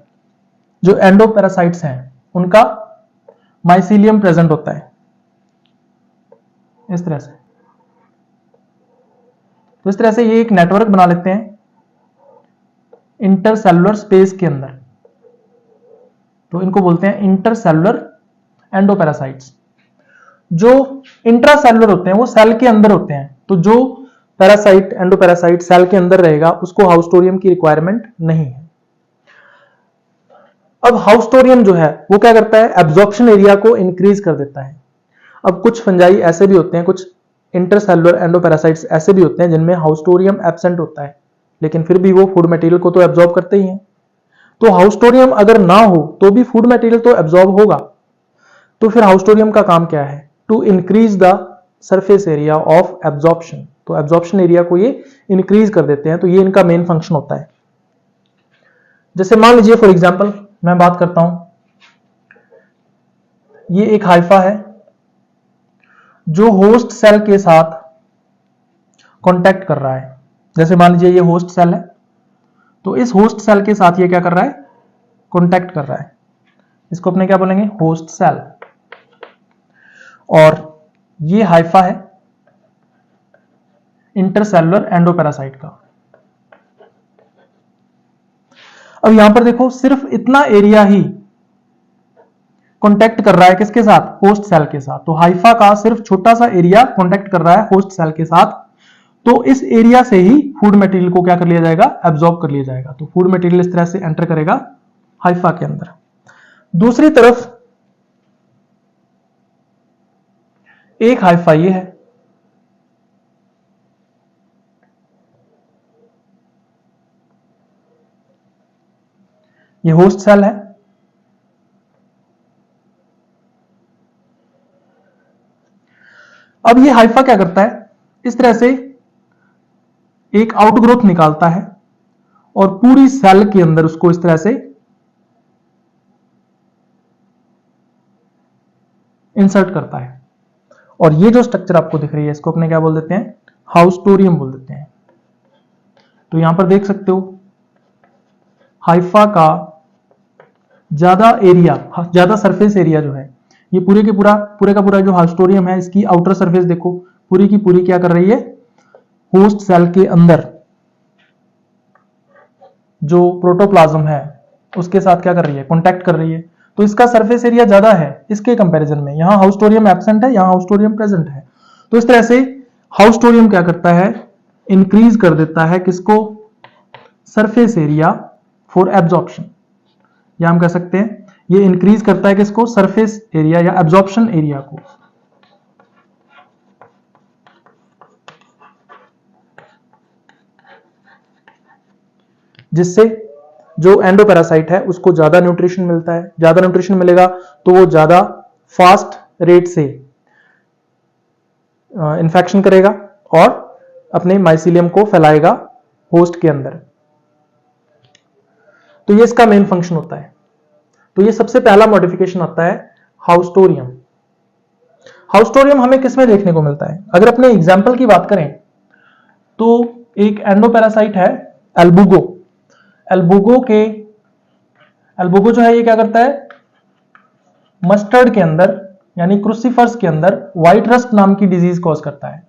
जो एंडोपैरासाइट्स हैं उनका माइसीलियम प्रेजेंट होता है इस तरह से। तो इस तरह से ये एक नेटवर्क बना लेते हैं इंटरसेलुलर स्पेस के अंदर, तो इनको बोलते हैं इंटरसेलुलर एंडोपैरासाइट्स। जो इंट्रासेलुलर होते हैं वो सेल के अंदर होते हैं, तो जो पैरासाइट एंडोपैरासाइट सेल के अंदर रहेगा उसको हाउस्टोरियम की रिक्वायरमेंट नहीं है। अब हाउस्टोरियम जो है वो क्या करता है, एब्जॉर्प्शन एरिया को इंक्रीज कर देता है। अब कुछ फंजाई ऐसे भी होते हैं, कुछ इंटरसेलुलर एंडोपैरासाइट्स ऐसे भी होते हैं जिनमें हाउस्टोरियम एब्सेंट होता है, लेकिन फिर भी वो फूड मटेरियल को तो एब्जॉर्ब करते ही हैं। तो हाउस्टोरियम अगर ना हो तो भी फूड मटेरियल तो एब्जॉर्ब होगा। तो फिर हाउस्टोरियम का काम क्या है, to increase the surface area of absorption. तो एब्जॉर्प्शन एरिया को ये इंक्रीज कर देते हैं, तो ये इनका मेन फंक्शन होता है। जैसे मान लीजिए फॉर एग्जांपल मैं बात करता हूं, ये एक हाइफा है जो होस्ट सेल के साथ कांटेक्ट कर रहा है। जैसे मान लीजिए ये होस्ट सेल है, तो इस होस्ट सेल के साथ ये क्या कर रहा है, कांटेक्ट कर रहा है। इसको अपने क्या बोलेंगे, होस्ट सेल। और ये हाइफा है इंटरसेलुलर एंडोपैरासाइट का। अब यहां पर देखो सिर्फ इतना एरिया ही कांटेक्ट कर रहा है किसके साथ, होस्ट सेल के साथ। तो हाइफा का सिर्फ छोटा सा एरिया कांटेक्ट कर रहा है होस्ट सेल के साथ, तो इस एरिया से ही फूड मटेरियल को क्या कर लिया जाएगा, एब्जॉर्ब कर लिया जाएगा। तो फूड मटेरियल इस तरह से एंटर करेगा हाइफा के अंदर। दूसरी तरफ एक हाइफा ये है, ये होस्ट सेल है। अब ये हाइफा क्या करता है, इस तरह से एक आउटग्रोथ निकालता है और पूरी सेल के अंदर उसको इस तरह से इंसर्ट करता है। और ये जो स्ट्रक्चर आपको दिख रही है इसको अपने क्या बोल देते हैं, हाउस्टोरियम बोल देते हैं। तो यहां पर देख सकते हो हाइफा का ज्यादा एरिया, ज्यादा सरफेस एरिया जो है, ये पूरे का पूरा जो हाउस्टोरियम है इसकी आउटर सरफेस देखो पूरी की पूरी क्या कर रही है, होस्ट सेल के अंदर जो प्रोटोप्लाज्म है उसके साथ क्या कर रही है, कांटेक्ट कर रही है। तो इसका सरफेस एरिया ज्यादा है इसके कंपैरिजन में। यहां हाउस्टोरियम एब्सेंट है, यहां हाउस्टोरियम प्रेजेंट है। तो इस तरह से हाउस्टोरियम क्या करता है, इंक्रीज कर देता है किसको, सरफेस एरिया फॉर एब्जॉर्प्शन। या हम कह सकते हैं ये इंक्रीज करता है किसको, सरफेस एरिया या एब्जॉर्प्शन एरिया को। जिससे जो एंडोपैरासाइट है उसको ज्यादा न्यूट्रिशन मिलता है। ज्यादा न्यूट्रिशन मिलेगा तो वो ज्यादा फास्ट रेट से इन्फेक्शन करेगा और अपने माइसीलियम को फैलाएगा होस्ट के अंदर। तो ये इसका मेन फंक्शन होता है। तो ये सबसे पहला मॉडिफिकेशन आता है हाउस्टोरियम। हाउस्टोरियम हमें किसमें देखने को मिलता है, अगर अपने एग्जाम्पल की बात करें तो एक एंडोपैरासाइट है एल्बुगो। एल्बुगो जो है ये क्या करता है, मस्टर्ड के अंदर यानी क्रूसीफर्स के अंदर व्हाइट रस्ट नाम की डिजीज कॉज करता है।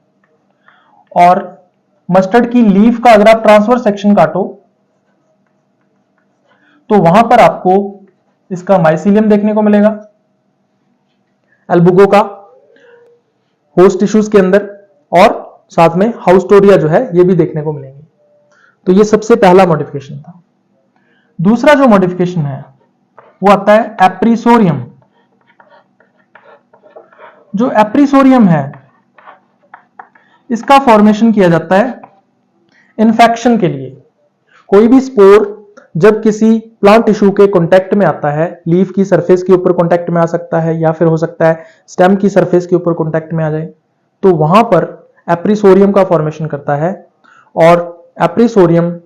और मस्टर्ड की लीफ का अगर आप ट्रांसफर सेक्शन काटो तो वहां पर आपको इसका माइसीलियम देखने को मिलेगा एल्बुगो का होस्ट टिश्यूज के अंदर, और साथ में हाउस्टोरिया जो है ये भी देखने को मिलेंगे। तो ये सबसे पहला मॉडिफिकेशन था। दूसरा जो मॉडिफिकेशन है वो आता है एप्रीसोरियम। जो एप्रीसोरियम है इसका फॉर्मेशन किया जाता है इन्फेक्शन के लिए। कोई भी स्पोर जब किसी प्लांट टिश्यू के कांटेक्ट में आता है, लीफ की सरफेस के ऊपर कांटेक्ट में आ सकता है या फिर हो सकता है स्टेम की सरफेस के ऊपर कांटेक्ट में आ जाए, तो वहां पर एप्रीसोरियम का फॉर्मेशन करता है और एप्रीसोरियम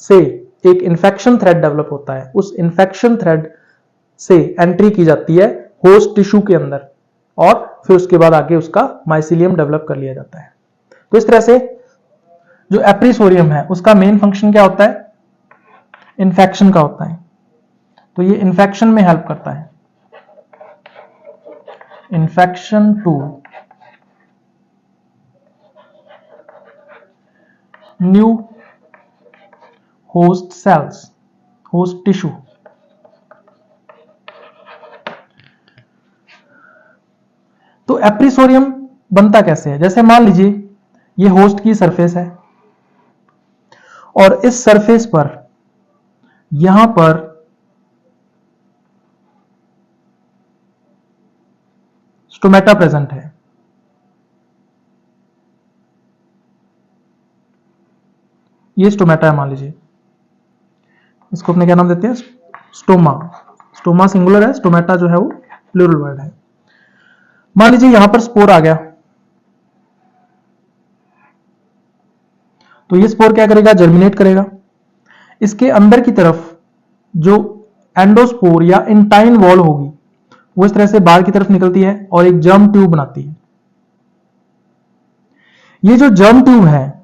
से एक इन्फेक्शन थ्रेड डेवलप होता है। उस इन्फेक्शन थ्रेड से एंट्री की जाती है होस्ट टिश्यू के अंदर और फिर उसके बाद आगे उसका माइसीलियम डेवलप कर लिया जाता है। तो इस तरह से जो एप्रीसोरियम है उसका मेन फंक्शन क्या होता है, इन्फेक्शन का होता है। तो ये इन्फेक्शन में हेल्प करता है, infection to new host cells. Host tissue. तो एप्रीसोरियम बनता कैसे है? जैसे मान लीजिए ये होस्ट की सरफेस है और इस सरफेस पर यहां पर स्टोमेटा प्रेजेंट है। ये स्टोमेटा है मान लीजिए, इसको अपने क्या नाम देते हैं? स्टोमा। स्टोमा सिंगुलर है, स्टोमेटा जो है वो प्लूरल वर्ड है। मान लीजिए यहां पर स्पोर आ गया, तो ये स्पोर क्या करेगा? जर्मिनेट करेगा। इसके अंदर की तरफ जो एंडोस्पोर या इंटाइन वॉल होगी वो इस तरह से बाहर की तरफ निकलती है और एक जर्म ट्यूब बनाती है। ये जो जर्म ट्यूब है,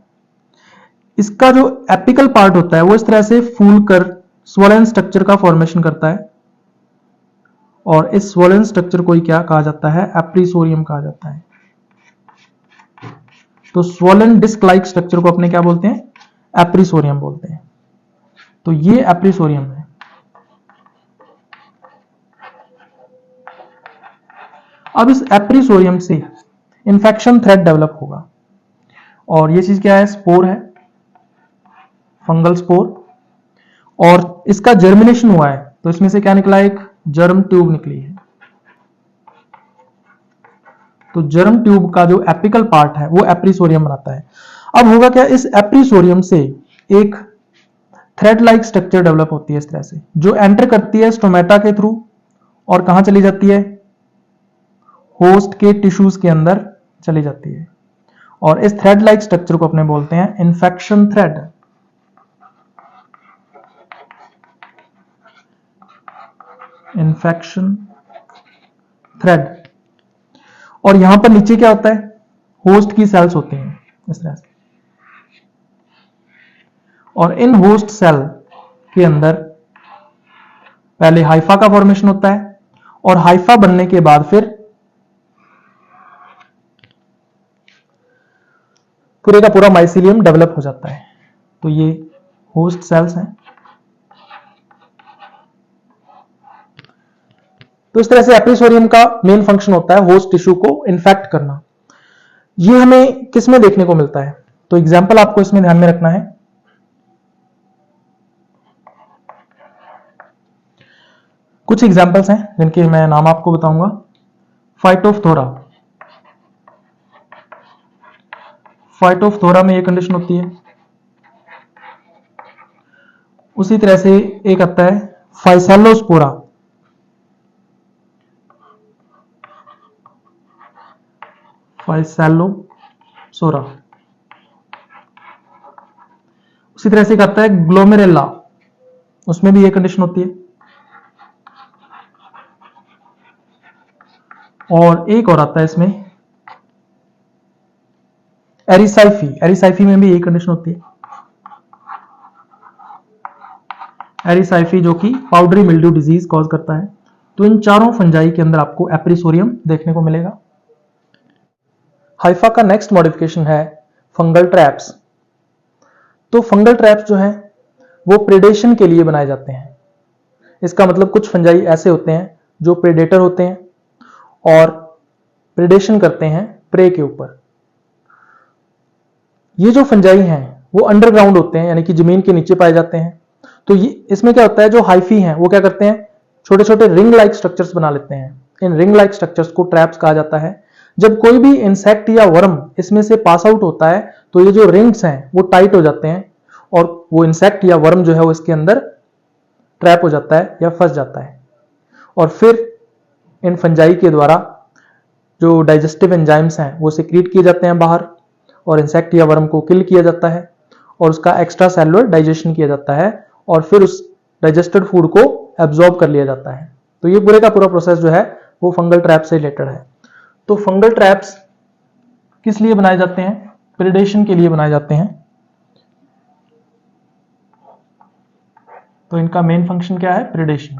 इसका जो एपिकल पार्ट होता है वो इस तरह से फूल कर स्वोलन स्ट्रक्चर का फॉर्मेशन करता है और इस स्वोलन स्ट्रक्चर को ही क्या कहा जाता है? एप्रीसोरियम कहा जाता है। तो स्वोलन डिस्क लाइक स्ट्रक्चर को अपने क्या बोलते हैं? एप्रीसोरियम बोलते हैं। तो ये एप्रीसोरियम है। अब इस एप्रीसोरियम से इन्फेक्शन थ्रेड डेवलप होगा और ये चीज क्या है? स्पोर है, फंगल स्पोर, और इसका जर्मिनेशन हुआ है तो इसमें से क्या निकला? एक जर्म ट्यूब निकली है। तो जर्म ट्यूब का जो एपिकल पार्ट है वो एप्रीसोरियम बनाता है। अब होगा क्या? इस एप्रीसोरियम से एक थ्रेड लाइक स्ट्रक्चर डेवलप होती है इस तरह से, जो एंटर करती है स्टोमेटा के थ्रू और कहां चली जाती है? होस्ट के टिश्यूज के अंदर चली जाती है। और इस थ्रेड लाइक स्ट्रक्चर को अपने बोलते हैं इन्फेक्शन थ्रेड। Infection thread. और यहां पर नीचे क्या होता है? होस्ट की सेल्स होती हैं इस तरह से, और इन होस्ट सेल के अंदर पहले हाइफा का फॉर्मेशन होता है और हाइफा बनने के बाद फिर पूरे का पूरा माइसीलियम डेवलप हो जाता है। तो ये होस्ट सेल्स हैं। तो इस तरह से एप्रीसोरियम का मेन फंक्शन होता है होस्ट टिश्यू को इन्फेक्ट करना। ये हमें किस में देखने को मिलता है? तो एग्जाम्पल आपको इसमें ध्यान में रखना है। कुछ एग्जाम्पल्स हैं जिनके मैं नाम आपको बताऊंगा। फाइटोफ्थोरा। फाइटोफ्थोरा में ये कंडीशन होती है। उसी तरह से एक आता है फाइसेलोस्पोरा। फाइसेलोसोरा। उसी तरह से एक आता है ग्लोमेरेला, उसमें भी ये कंडीशन होती है। और एक और आता है इसमें एरिसाइफी। एरिसाइफी में भी यही कंडीशन होती है। एरिसाइफी जो कि पाउडरी मिल्ड्यू डिजीज कॉज करता है। तो इन चारों फंजाई के अंदर आपको एप्रीसोरियम देखने को मिलेगा। हाइफा का नेक्स्ट मॉडिफिकेशन है फंगल ट्रैप्स। तो फंगल ट्रैप्स जो हैं वो प्रेडेशन के लिए बनाए जाते हैं। इसका मतलब कुछ फंजाई ऐसे होते हैं जो प्रेडेटर होते हैं और प्रेडेशन करते हैं प्रे के ऊपर। ये जो फंजाई हैं वो अंडरग्राउंड होते हैं, यानी कि जमीन के नीचे पाए जाते हैं। तो ये इसमें क्या होता है? जो हाइफी हैं वो क्या करते हैं? छोटे छोटे रिंग लाइक स्ट्रक्चर्स बना लेते हैं। इन रिंग लाइक स्ट्रक्चर्स को ट्रैप्स कहा जाता है। जब कोई भी इंसेक्ट या वर्म इसमें से पास आउट होता है तो ये जो रिंग्स हैं वो टाइट हो जाते हैं और वो इंसेक्ट या वर्म जो है वो इसके अंदर ट्रैप हो जाता है या फंस जाता है। और फिर इन फंजाई के द्वारा जो डाइजेस्टिव एंजाइम्स हैं वो सिक्रीट किए जाते हैं बाहर और इंसेक्ट या वर्म को किल किया जाता है और उसका एक्स्ट्रा सेलुलर डाइजेशन किया जाता है और फिर उस डाइजेस्टेड फूड को एब्जॉर्ब कर लिया जाता है। तो ये पूरे का पूरा प्रोसेस जो है वो फंगल ट्रैप से रिलेटेड है। तो फंगल ट्रैप्स किस लिए बनाए जाते हैं? प्रेडेशन के लिए बनाए जाते हैं। तो इनका मेन फंक्शन क्या है? प्रेडेशन।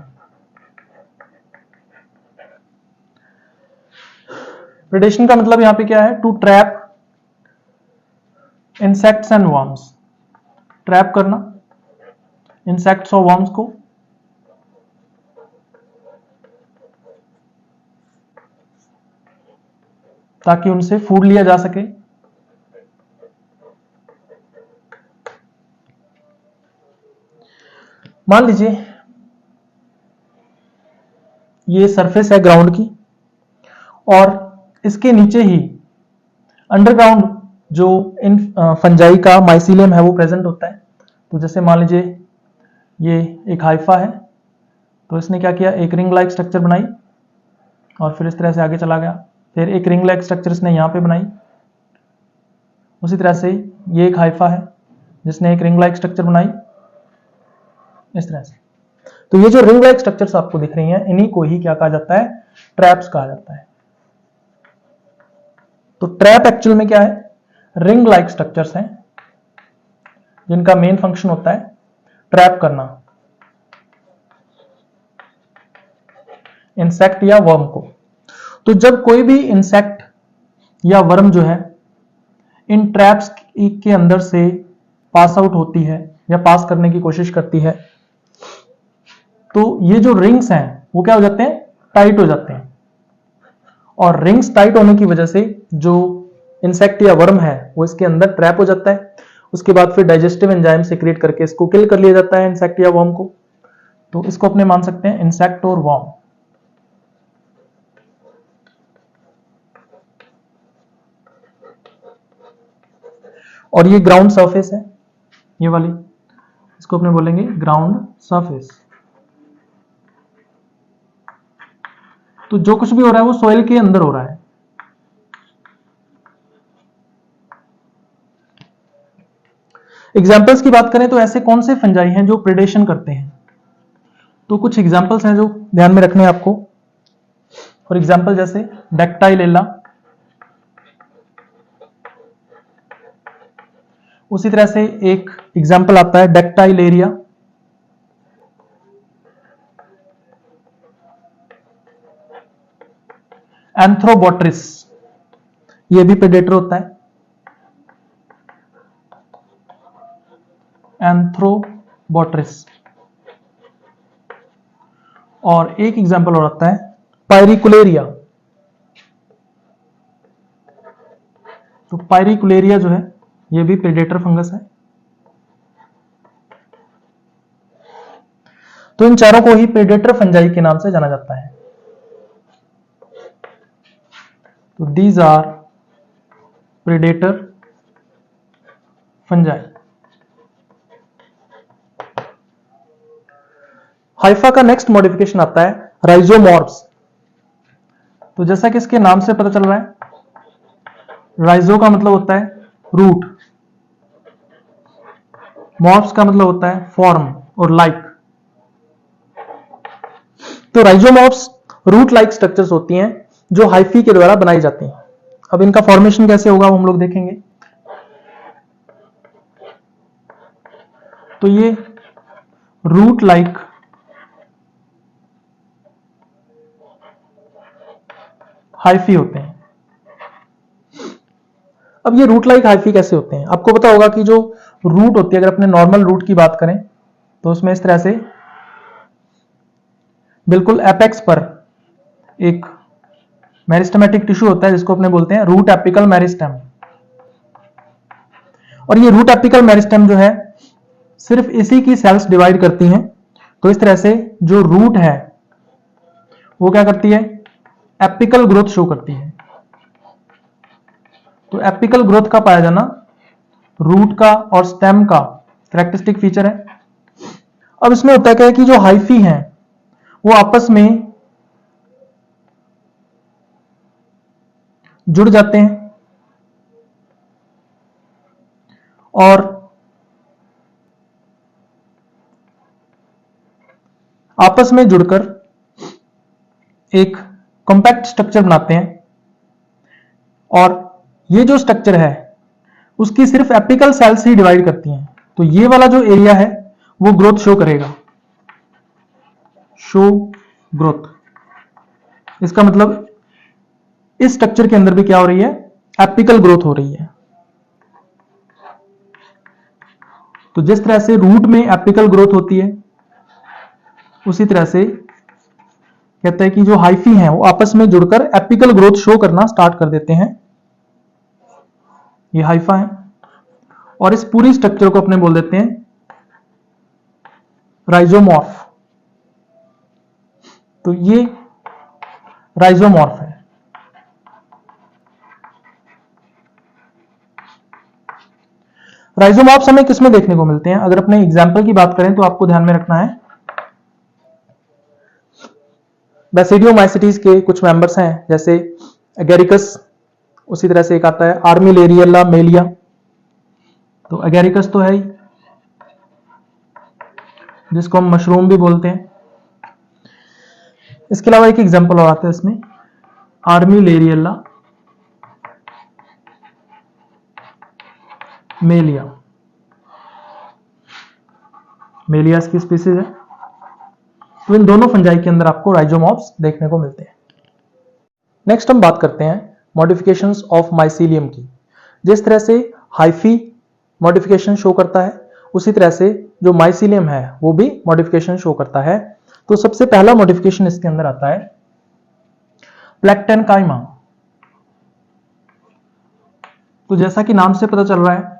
प्रेडेशन का मतलब यहां पे क्या है? To trap insects and worms. Trap करना इंसेक्ट्स और वर्म्स को, ताकि उनसे फूड लिया जा सके। मान लीजिए ये सरफेस है ग्राउंड की और इसके नीचे ही अंडरग्राउंड जो इन फंजाई का माइसीलियम है वो प्रेजेंट होता है। तो जैसे मान लीजिए ये एक हाइफा है, तो इसने क्या किया, एक रिंग लाइक स्ट्रक्चर बनाई और फिर इस तरह से आगे चला गया। फिर एक रिंग लाइक स्ट्रक्चर इसने यहां पे बनाई। उसी तरह से ये एक हाइफा है जिसने एक रिंग लाइक स्ट्रक्चर बनाई इस तरह से। तो ये जो रिंग लाइक स्ट्रक्चर्स आपको दिख रही हैं, इन्हीं को ही क्या कहा जाता है, ट्रैप्स कहा जाता है। तो ट्रैप एक्चुअल में क्या है, रिंग लाइक स्ट्रक्चर्स हैं जिनका मेन फंक्शन होता है ट्रैप करना इंसेक्ट या वर्म को। तो जब कोई भी इंसेक्ट या वर्म जो है इन ट्रैप्स के अंदर से पास आउट होती है या पास करने की कोशिश करती है, तो ये जो रिंग्स हैं वो क्या हो जाते हैं, टाइट हो जाते हैं। और रिंग्स टाइट होने की वजह से जो इंसेक्ट या वर्म है वो इसके अंदर ट्रैप हो जाता है। उसके बाद फिर डाइजेस्टिव एंजाइम सीक्रेट करके इसको किल कर लिया जाता है इंसेक्ट या वर्म को। तो इसको अपने मान सकते हैं इंसेक्ट और वर्म। और ये ग्राउंड सरफेस है, ये वाली, इसको अपने बोलेंगे ग्राउंड सरफेस। तो जो कुछ भी हो रहा है वो सॉइल के अंदर हो रहा है। एग्जाम्पल्स की बात करें तो ऐसे कौन से फंजाई हैं जो प्रेडेशन करते हैं, तो कुछ एग्जाम्पल्स हैं जो ध्यान में रखने हैं आपको। फॉर एग्जाम्पल जैसे डैक्टाइलेला, उसी तरह से एक एग्जाम्पल आता है डैक्टाइलेरिया, एंथ्रोबोट्रिस, ये भी प्रेडेटर होता है, एंथ्रोबोट्रिस। और एक एग्जाम्पल और आता है पायरिकुलेरिया। तो पायरिकुलेरिया जो है ये भी प्रेडेटर फंगस है। तो इन चारों को ही प्रेडेटर फंजाई के नाम से जाना जाता है। तो these are predator fungi. Hypha का नेक्स्ट मॉडिफिकेशन आता है राइजोमॉर्फ्स। तो जैसा कि इसके नाम से पता चल रहा है, राइजो का मतलब होता है रूट, मॉर्फ्स का मतलब होता है फॉर्म और लाइक। तो राइजोमॉर्फ्स रूट लाइक स्ट्रक्चर्स होती हैं जो हाइफी के द्वारा बनाई जाती हैं। अब इनका फॉर्मेशन कैसे होगा वो हम लोग देखेंगे। तो ये रूट लाइक हाइफी होते हैं। अब ये रूट लाइक हाइफी कैसे होते हैं, आपको पता होगा कि जो रूट होती है, अगर अपने नॉर्मल रूट की बात करें तो उसमें इस तरह से बिल्कुल एपेक्स पर एक मेरिस्टेमेटिक टिश्यू होता है जिसको अपने बोलते हैं रूट एपिकल मेरिस्टेम। और ये रूट एपिकल मेरिस्टेम जो है सिर्फ इसी की सेल्स डिवाइड करती हैं। तो इस तरह से जो रूट है वो क्या करती है, एपिकल ग्रोथ शो करती है। तो एपिकल ग्रोथ का पाया जाना रूट का और स्टेम का कैरेक्टरिस्टिक फीचर है। अब इसमें होता है क्या कि जो हाइफी हैं वो आपस में जुड़ जाते हैं और आपस में जुड़कर एक कॉम्पैक्ट स्ट्रक्चर बनाते हैं। और ये जो स्ट्रक्चर है उसकी सिर्फ एपिकल सेल्स ही डिवाइड करती हैं। तो ये वाला जो एरिया है वो ग्रोथ शो करेगा, शो ग्रोथ। इसका मतलब इस स्ट्रक्चर के अंदर भी क्या हो रही है, एपिकल ग्रोथ हो रही है। तो जिस तरह से रूट में एपिकल ग्रोथ होती है, उसी तरह से कहते हैं कि जो हाइफी हैं वो आपस में जुड़कर एपिकल ग्रोथ शो करना स्टार्ट कर देते हैं। ये हाइफा है और इस पूरी स्ट्रक्चर को अपने बोल देते हैं राइजोमॉर्फ। तो ये राइजोमॉर्फ है। राइजोमॉर्फ्स हमें किसमें देखने को मिलते हैं? अगर अपने एग्जाम्पल की बात करें तो आपको ध्यान में रखना है बैसिडियोमाइसिटीज के कुछ मेंबर्स हैं, जैसे एगेरिकस, उसी तरह से एक आता है आर्मिलेरियला मेलिया। तो एगेरिकस तो है ही, जिसको हम मशरूम भी बोलते हैं। इसके अलावा एक एग्जांपल और आता है इसमें, आर्मिलेरियला मेलिया। मेलिया इसकी स्पीसीज है। तो इन दोनों फंजाई के अंदर आपको राइजोमॉर्फ्स देखने को मिलते हैं। नेक्स्ट हम बात करते हैं मॉडिफिकेशंस ऑफ माइसीलियम की। जिस तरह से हाइफी मॉडिफिकेशन शो करता है, उसी तरह से जो माइसीलियम है वो भी मॉडिफिकेशन शो करता है। तो सबसे पहला मॉडिफिकेशन इसके अंदर आता है प्लेक्टेनकाइमा। तो जैसा कि नाम से पता चल रहा है,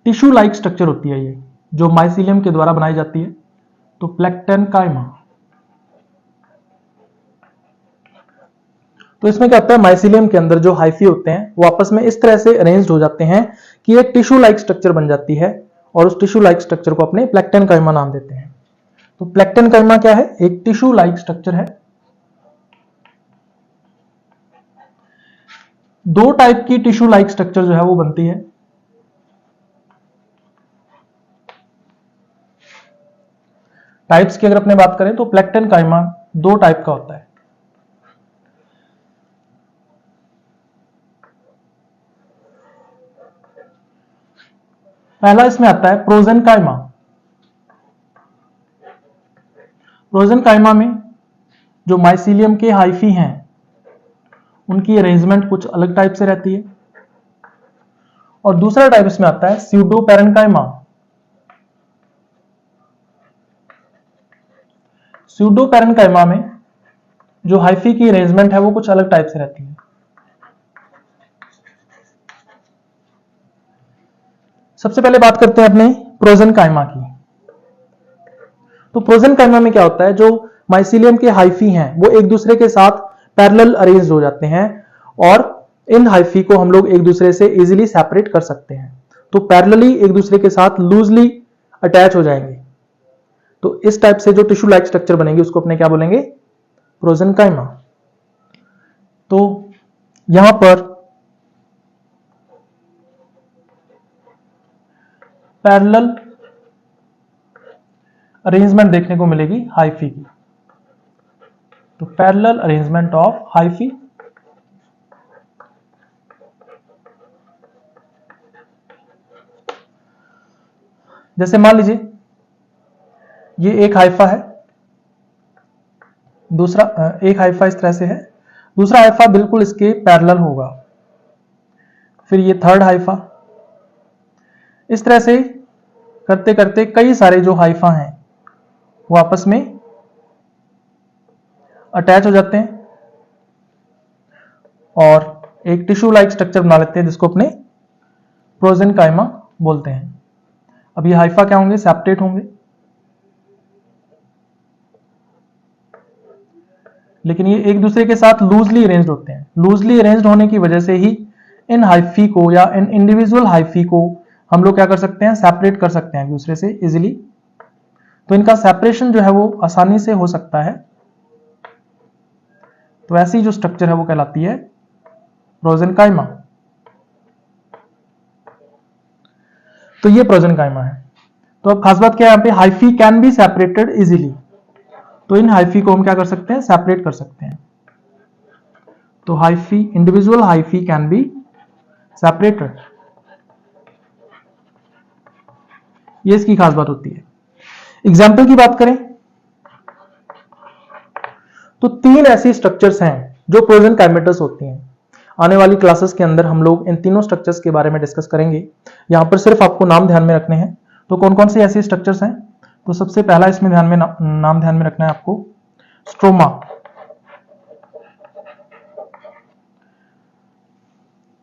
टिश्यू लाइक स्ट्रक्चर होती है ये, जो माइसीलियम के द्वारा बनाई जाती है। तो प्लेक्टेनकाइमा। तो इसमें क्या होता है, माइसीलियम के अंदर जो हाइफी होते हैं वो आपस में इस तरह से अरेंज्ड हो जाते हैं कि एक टिश्यू लाइक स्ट्रक्चर बन जाती है, और उस टिश्यू लाइक स्ट्रक्चर को अपने प्लेक्टेनकाइमा नाम देते हैं। तो प्लेक्टेनकाइमा क्या है? एक टिश्यू लाइक स्ट्रक्चर है। दो टाइप की टिश्यू लाइक स्ट्रक्चर जो है वो बनती है। टाइप्स की अगर अपने बात करें तो प्लेक्टेनकाइमा दो टाइप का होता है। पहला इसमें आता है प्रोजेनकाइमा। प्रोजेनकाइमा में जो माइसीलियम के हाइफी हैं उनकी अरेंजमेंट कुछ अलग टाइप से रहती है। और दूसरा टाइप इसमें आता है स्यूडोपेरेन्काइमा। स्यूडोपेरेन्काइमा में जो हाइफी की अरेंजमेंट है वो कुछ अलग टाइप से रहती है। सबसे पहले बात करते हैं अपने प्रोजेनकाइमा की। तो प्रोजेनकाइमा में क्या होता है, जो माइसीलियम के हाइफी हैं वो एक दूसरे के साथ पैरेलल अरेंज हो जाते हैं, और इन हाइफी को हम लोग एक दूसरे से इजीली सेपरेट कर सकते हैं। तो पैरेलली एक दूसरे के साथ लूजली अटैच हो जाएंगे। तो इस टाइप से जो टिश्यू लाइक स्ट्रक्चर बनेगी उसको अपने क्या बोलेंगे? प्रोजेनकाइमा। तो यहां पर पैरेलल अरेंजमेंट देखने को मिलेगी हाइफी की। तो पैरेलल अरेंजमेंट ऑफ हाइफी। जैसे मान लीजिए ये एक हाइफा है, दूसरा एक हाइफा इस तरह से है, दूसरा हाइफा बिल्कुल इसके पैरेलल होगा, फिर ये थर्ड हाइफा। इस तरह से करते करते कई सारे जो हाइफा हैं वो आपस में अटैच हो जाते हैं और एक टिश्यू लाइक स्ट्रक्चर बना लेते हैं, जिसको अपने प्रोजेनकाइमा बोलते हैं। अब ये हाइफा क्या होंगे? सेपरेट होंगे, लेकिन ये एक दूसरे के साथ लूजली अरेंज्ड होते हैं। लूजली अरेंज्ड होने की वजह से ही इन हाइफी को या इन इंडिविजुअल हाइफी को हम लोग क्या कर सकते हैं? सेपरेट कर सकते हैं एक दूसरे से इजीली। तो इनका सेपरेशन जो है वो आसानी से हो सकता है। तो ऐसी जो स्ट्रक्चर है वो कहलाती है प्रोजेनकाइमा। तो ये प्रोजेनकाइमा है। तो अब खास बात क्या है, यहाँ पे hyphae can be separated easily. तो इन हाइफी को हम क्या कर सकते हैं? सेपरेट कर सकते हैं। तो hyphae, individual hyphae can be separated. ये इसकी खास बात होती है। एग्जाम्पल की बात करें तो तीन ऐसी स्ट्रक्चर्स हैं जो प्रोजेनकाइमेटस होती हैं। आने वाली क्लासेस के अंदर हम लोग इन तीनों स्ट्रक्चर्स के बारे में डिस्कस करेंगे। यहां पर सिर्फ आपको नाम ध्यान में रखने हैं। तो कौन कौन से ऐसे स्ट्रक्चर्स हैं? तो सबसे पहला इसमें नाम ध्यान में रखना है आपको, स्ट्रोमा।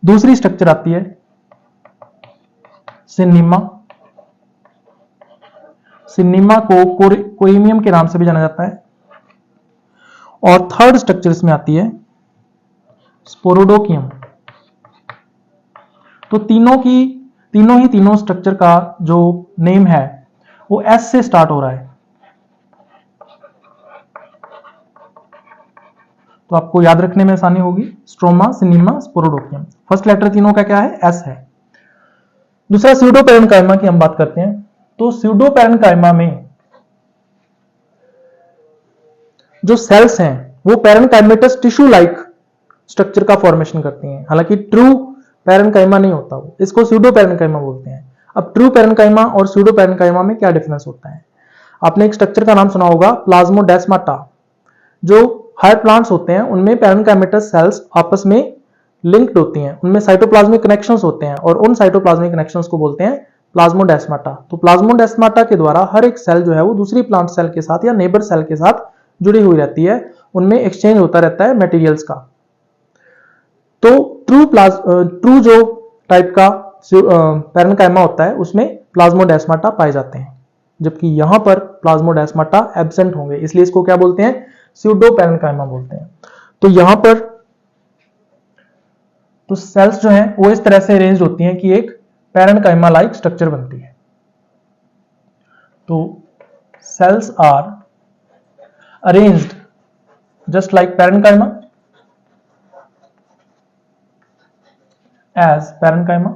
दूसरी स्ट्रक्चर आती है सिनेमा। सिनेमा को कोरिमियम के नाम से भी जाना जाता है। और थर्ड स्ट्रक्चर इसमें आती है स्पोरोडोकियम। तो तीनों स्ट्रक्चर का जो नेम है वो एस से स्टार्ट हो रहा है। तो आपको याद रखने में आसानी होगी, स्ट्रोमा, सिनेमा, स्पोरोडोकियम। फर्स्ट लेटर तीनों का क्या है? एस है। दूसरा स्यूडोपेरेन्काइमा की हम बात करते हैं। तो स्यूडोपेरेन्काइमा में जो सेल्स हैं वो पेरेन्काइमेटस टिश्यू लाइक स्ट्रक्चर का फॉर्मेशन करती हैं। हालांकि ट्रू पेरेन्काइमा नहीं होता वो, इसको स्यूडोपेरेन्काइमा बोलते हैं। अब ट्रू पेरेन्काइमा और स्यूडोपेरेन्काइमा में क्या डिफरेंस होता है? आपने एक स्ट्रक्चर का नाम सुना होगा, प्लाज्मोडेस्माटा। जो हायर प्लांट्स होते हैं उनमें पेरेन्काइमेटस सेल्स आपस में लिंक्ड होती हैं, उनमें साइटोप्लाज्मिक कनेक्शंस होते हैं और उन साइटोप्लाज्मिक कनेक्शंस को बोलते हैं प्लाज्मोडेस्माटा। तो प्लाज्मोडेस्माटा के द्वारा हर एक सेल जो है वो दूसरी प्लांट सेल के साथ या नेबर सेल के साथ जुड़ी हुई रहती है, उनमें एक्सचेंज होता रहता है मटेरियल्स का। तो ट्रू जो टाइप का पेरेन्काइमा होता है उसमें प्लाज्मोडेस्माटा पाए जाते हैं, जबकि यहां पर प्लाज्मोडेस्माटा एब्सेंट होंगे, इसलिए इसको क्या बोलते हैं? स्यूडोपेरेन्काइमा बोलते हैं। तो यहां पर तो सेल्स जो हैं वो इस तरह से अरेंज होती हैं कि एक पेरेन्काइमा लाइक स्ट्रक्चर बनती है। तो cells are arranged just like parenchyma as parenchyma.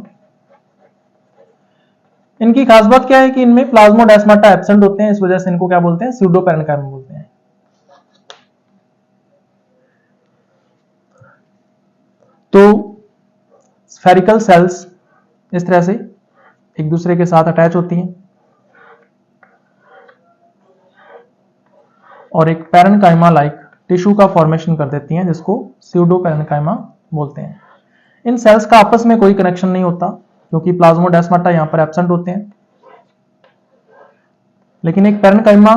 इनकी खास बात क्या है कि इनमें प्लाज्मोडेस्माटा एब्सेंट होते हैं, इस वजह से इनको क्या बोलते हैं? स्यूडोपेरेन्काइमा बोलते हैं। तो स्फेरिकल सेल्स इस तरह से एक दूसरे के साथ अटैच होती हैं और एक पेरेन्काइमा लाइक टिश्यू का फॉर्मेशन कर देती हैं, जिसको स्यूडोपेरेन्काइमा बोलते हैं। इन सेल्स का आपस में कोई कनेक्शन नहीं होता क्योंकि प्लाज्मोडेस्माटा यहां पर एब्सेंट होते हैं, लेकिन एक पेरेन्काइमा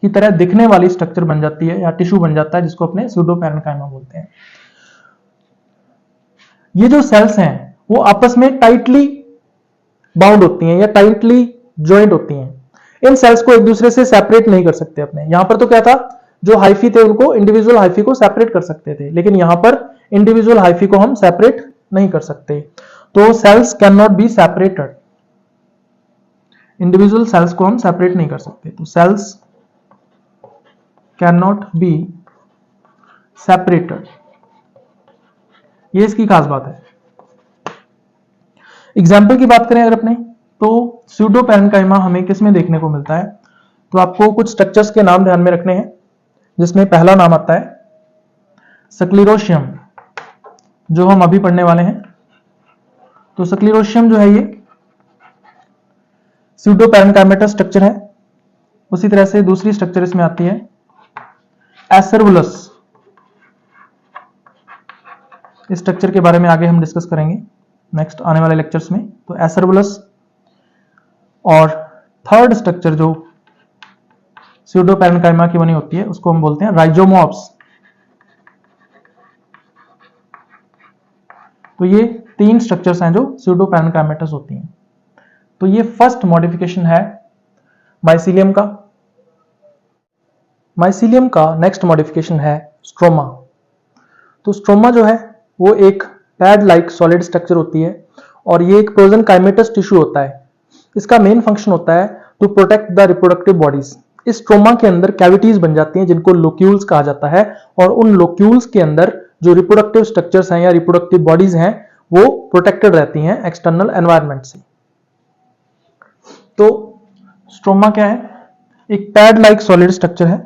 की तरह दिखने वाली स्ट्रक्चर बन जाती है या टिश्यू बन जाता है, जिसको अपने स्यूडोपेरेन्काइमा बोलते हैं। ये जो सेल्स हैं वो आपस में टाइटली बाउंड होती हैं या टाइटली ज्वाइंट होती हैं। इन सेल्स को एक दूसरे से सेपरेट नहीं कर सकते अपने। यहां पर तो क्या था, जो हाइफी थे उनको इंडिविजुअल हाइफी को सेपरेट कर सकते थे, लेकिन यहां पर इंडिविजुअल हाइफी को हम सेपरेट नहीं कर सकते। तो cells can not be separated, individual cells को हम सेपरेट नहीं कर सकते। तो cells can not be separated, ये इसकी खास बात है। एग्जाम्पल की बात करें अगर अपने, तो स्यूडोपेरेन्काइमा हमें किस में देखने को मिलता है? तो आपको कुछ स्ट्रक्चर्स के नाम ध्यान में रखने हैं, जिसमें पहला नाम आता है स्क्लेरोशियम, जो हम अभी पढ़ने वाले हैं। तो स्क्लेरोशियम जो है ये स्यूडोपेरेन्काइमेटस स्ट्रक्चर है। उसी तरह से दूसरी स्ट्रक्चर इसमें आती है एसरबुलस। इस स्ट्रक्चर के बारे में आगे हम डिस्कस करेंगे नेक्स्ट आने वाले लेक्चर्स में। तो एसरबुलस। और थर्ड स्ट्रक्चर जो स्यूडोपेरेन्काइमा की बनी होती है उसको हम बोलते हैं राइजोमॉप्स। तो ये तीन स्ट्रक्चर्स हैं जो स्यूडोपेरेन्काइमेटस होती हैं। तो ये फर्स्ट मॉडिफिकेशन है माइसीलियम का। माइसीलियम का नेक्स्ट मॉडिफिकेशन है स्ट्रोमा। तो स्ट्रोमा जो है वो एक पैड लाइक सॉलिड स्ट्रक्चर होती है और ये एक प्रोजेनकाइमेटस टिश्यू होता है। इसका मेन फंक्शन होता है to protect the reproductive bodies. इस स्ट्रोमा के अंदर कैविटीज बन जाती हैं जिनको लोक्यूल्स कहा जाता है, और उन लोक्यूल्स के अंदर जो रिप्रोडक्टिव स्ट्रक्चर्स हैं या रिप्रोडक्टिव बॉडीज हैं वो प्रोटेक्टेड रहती हैं एक्सटर्नल एनवायरनमेंट से। तो स्ट्रोमा क्या है? एक पैड लाइक सॉलिड स्ट्रक्चर है।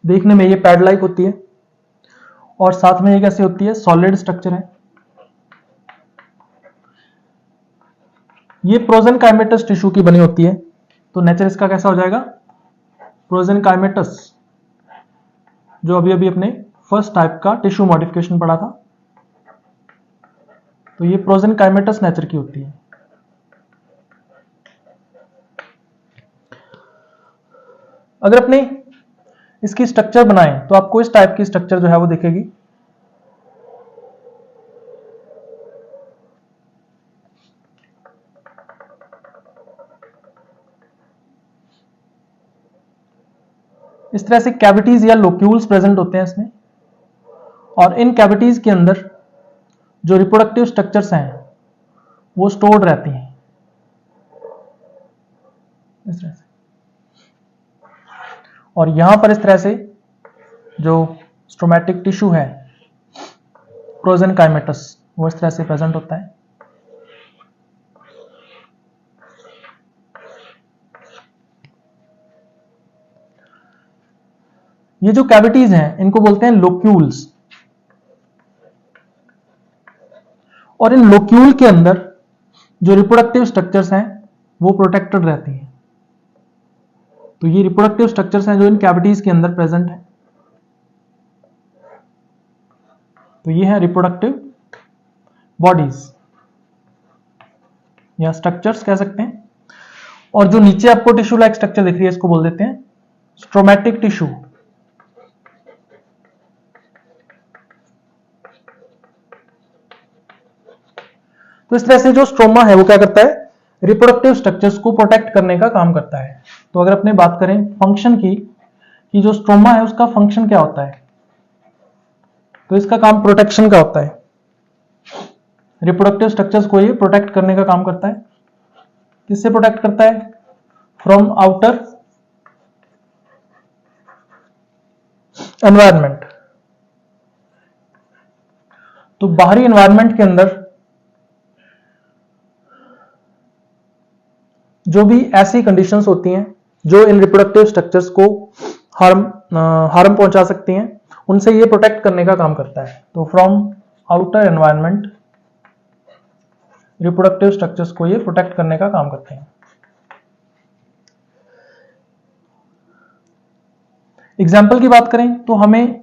देखने में ये पैड लाइक होती है और साथ में ये कैसे होती है? सॉलिड स्ट्रक्चर है। ये प्रोजेनकाइमेटस टिश्यू की बनी होती है। तो नेचर इसका कैसा हो जाएगा? प्रोजेनकाइमेटस, जो अभी अभी अपने फर्स्ट टाइप का टिश्यू मॉडिफिकेशन पढ़ा था, तो ये प्रोजेनकाइमेटस नेचर की होती है। अगर अपने इसकी स्ट्रक्चर बनाएं तो आपको इस टाइप की स्ट्रक्चर जो है वो दिखेगी। इस तरह से कैविटीज या लोक्यूल्स प्रेजेंट होते हैं इसमें, और इन कैविटीज के अंदर जो रिप्रोडक्टिव स्ट्रक्चर्स हैं वो स्टोर्ड रहती हैं इस तरह से, और यहां पर इस तरह से जो स्ट्रोमैटिक टिश्यू है प्रोजेनकाइमेटस वो इस तरह से प्रेजेंट होता है। ये जो कैविटीज हैं इनको बोलते हैं लोक्यूल्स, और इन लोक्यूल के अंदर जो रिप्रोडक्टिव स्ट्रक्चर्स हैं वो प्रोटेक्टेड रहती हैं। तो ये रिप्रोडक्टिव स्ट्रक्चर्स हैं जो इन कैविटीज के अंदर प्रेजेंट है। तो ये है रिप्रोडक्टिव बॉडीज या स्ट्रक्चर्स कह सकते हैं। और जो नीचे आपको टिश्यू लाइक स्ट्रक्चर दिख रही है इसको बोल देते हैं स्ट्रोमैटिक टिश्यू। तो इस तरह से जो स्ट्रोमा है वो क्या करता है, रिप्रोडक्टिव स्ट्रक्चर्स को प्रोटेक्ट करने का काम करता है। तो अगर अपने बात करें फंक्शन की कि जो स्ट्रोमा है उसका फंक्शन क्या होता है, तो इसका काम प्रोटेक्शन का होता है। रिप्रोडक्टिव स्ट्रक्चर्स को ये प्रोटेक्ट करने का काम करता है। किससे प्रोटेक्ट करता है? From outer environment. तो बाहरी एनवायरनमेंट के अंदर जो भी ऐसी कंडीशंस होती हैं जो इन रिप्रोडक्टिव स्ट्रक्चर्स को हार्म पहुंचा सकती हैं, उनसे ये प्रोटेक्ट करने का काम करता है। तो from outer environment reproductive structures को ये प्रोटेक्ट करने का काम करते हैं। एग्जाम्पल की बात करें तो हमें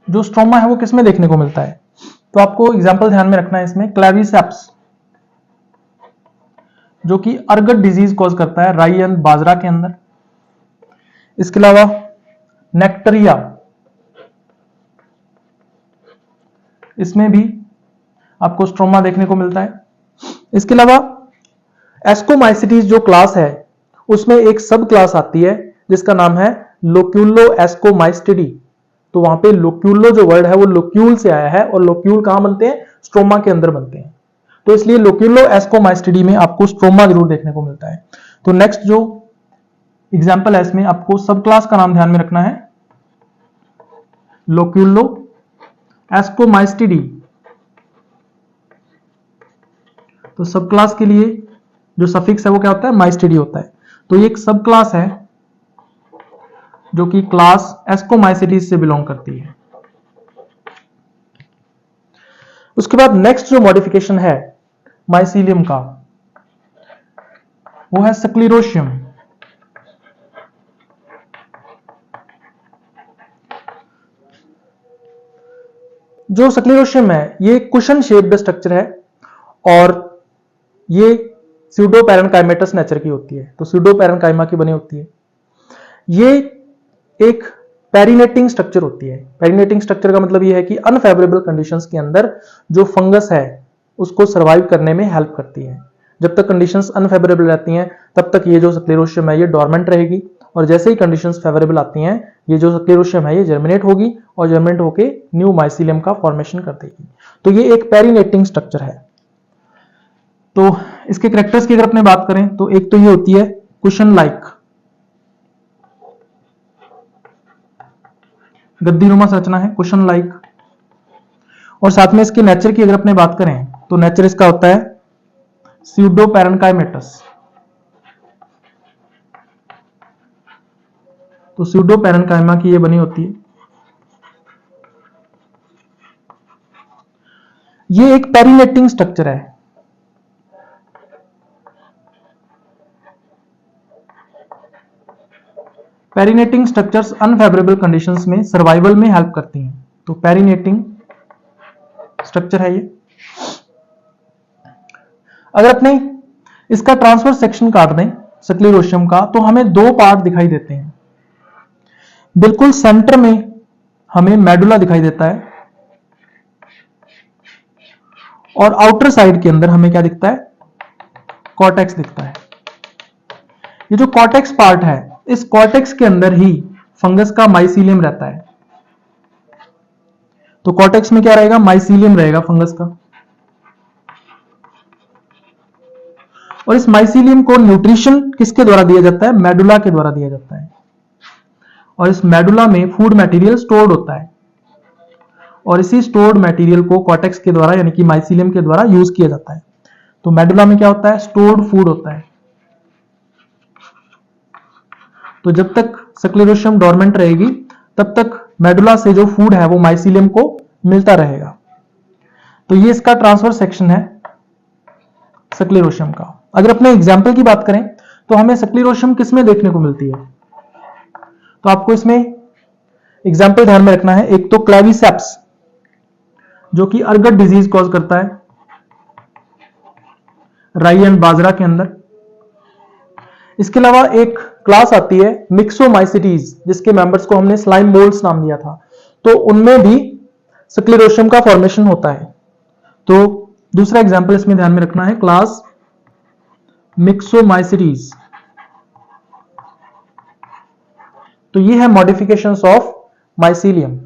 जो स्ट्रोमा है वो किसमें देखने को मिलता है, तो आपको एग्जाम्पल ध्यान में रखना है इसमें क्लेविसेप्स, जो कि अर्गट डिजीज कॉज करता है राई एंड बाजरा के अंदर। इसके अलावा नेक्टरिया, इसमें भी आपको स्ट्रोमा देखने को मिलता है। इसके अलावा एस्कोमाइसिटीज जो क्लास है उसमें एक सब क्लास आती है जिसका नाम है लोक्यूलो एस्कोमाइस्टिडी। तो वहां पे लोक्यूलो जो वर्ड है वो लोक्यूल से आया है, और लोक्यूल कहां बनते हैं? स्ट्रोमा के अंदर बनते हैं। तो इसलिए लोक्यूलो एस्कोमाइस्टिडी में आपको स्ट्रोमा जरूर देखने को मिलता है। तो नेक्स्ट जो एग्जाम्पल है इसमें आपको सब क्लास का नाम ध्यान में रखना है, लोक्यूलो एस्कोमाइस्टिडी। तो सब क्लास के लिए जो सफिक्स है वो क्या होता है? माइस्टिडी होता है। तो ये एक सब क्लास है जो कि क्लास एस्कोमाइसिटीज से बिलोंग करती है। उसके बाद नेक्स्ट जो मॉडिफिकेशन है माइसीलियम का वो है स्क्लेरोशियम। जो स्क्लेरोशियम है ये कुशन शेप्ड स्ट्रक्चर है, और ये स्यूडो पैरेनकाइमेटस नेचर की होती है। तो स्यूडो पैरेनकाइमा की बनी होती है। ये एक पेरिनेटिंग स्ट्रक्चर होती है। पेरिनेटिंग स्ट्रक्चर का मतलब ये है कि अनफेवरेबल कंडीशंस के अंदर जो फंगस है उसको सर्वाइव करने में हेल्प करती है। जब तक कंडीशंस अनफेवरेबल रहती हैं तब तक ये जो स्क्लेरोशियम है ये डोरमेंट रहेगी, और जैसे ही कंडीशंस फेवरेबल आती हैं ये जो स्क्लेरोशियम है ये जर्मिनेट होगी, और जर्मिनेट होके न्यू माइसीलियम का फॉर्मेशन कर देगी। तो ये एक पेरिनेटिंग स्ट्रक्चर है। तो इसके कैरेक्टर्स की अगर अपने बात करें तो एक तो ये होती है कुशन लाइक, गद्दीनुमा संरचना है, कुशन लाइक। और साथ में इसके नेचर की अगर अपने बात करें तो नेचर इसका होता है स्यूडो पैरेनकाइमेटस। तो स्यूडो पैरेनकाइमा की ये बनी होती है। ये एक पेरिनेटिंग स्ट्रक्चर है। पेरिनेटिंग स्ट्रक्चर्स अनफेवरेबल कंडीशंस में सर्वाइवल में हेल्प करती हैं। तो पेरिनेटिंग स्ट्रक्चर है ये। अगर अपने इसका ट्रांसफर सेक्शन काट दें सक्लेरोशियम का, तो हमें दो पार्ट दिखाई देते हैं। बिल्कुल सेंटर में हमें मेडुला दिखाई देता है और आउटर साइड के अंदर हमें क्या दिखता है, कॉर्टेक्स दिखता है। ये जो कॉर्टेक्स पार्ट है, इस कॉर्टेक्स के अंदर ही फंगस का माइसीलियम रहता है। तो कॉर्टेक्स में क्या रहेगा, माइसीलियम रहेगा फंगस का। और इस माइसीलियम को न्यूट्रिशन किसके द्वारा दिया जाता है, मेडुला के द्वारा दिया जाता है। और इस मेडुला में फूड मटेरियल स्टोर्ड होता है और इसी स्टोर्ड मटेरियल को कॉर्टेक्स के द्वारा यानी कि माइसीलियम के द्वारा यूज किया जाता है। तो मेडुला में क्या होता है, स्टोर्ड फूड होता है। तो जब तक सक्लेरोशियम डोरमेंट रहेगी तब तक मेडुला से जो फूड है वो माइसीलियम को मिलता रहेगा। तो ये इसका ट्रांसफर सेक्शन है सक्लेरोशियम का। अगर अपने एग्जाम्पल की बात करें तो हमें सक्लेरोशियम किसमें देखने को मिलती है, तो आपको इसमें एग्जाम्पल ध्यान में रखना है। एक तो क्लेविसेप्स जो कि अर्गट डिजीज कॉज करता है राई एंड बाजरा के अंदर। इसके अलावा एक क्लास आती है मिक्सोमाइसिटीज, जिसके मेंबर्स को हमने स्लाइम मोल्ड्स नाम दिया था। तो उनमें भी सक्लेरोशियम का फॉर्मेशन होता है। तो दूसरा एग्जाम्पल इसमें ध्यान में रखना है, क्लास मिक्सोमाइसिटीज। तो ये है मॉडिफिकेशंस ऑफ माइसीलियम।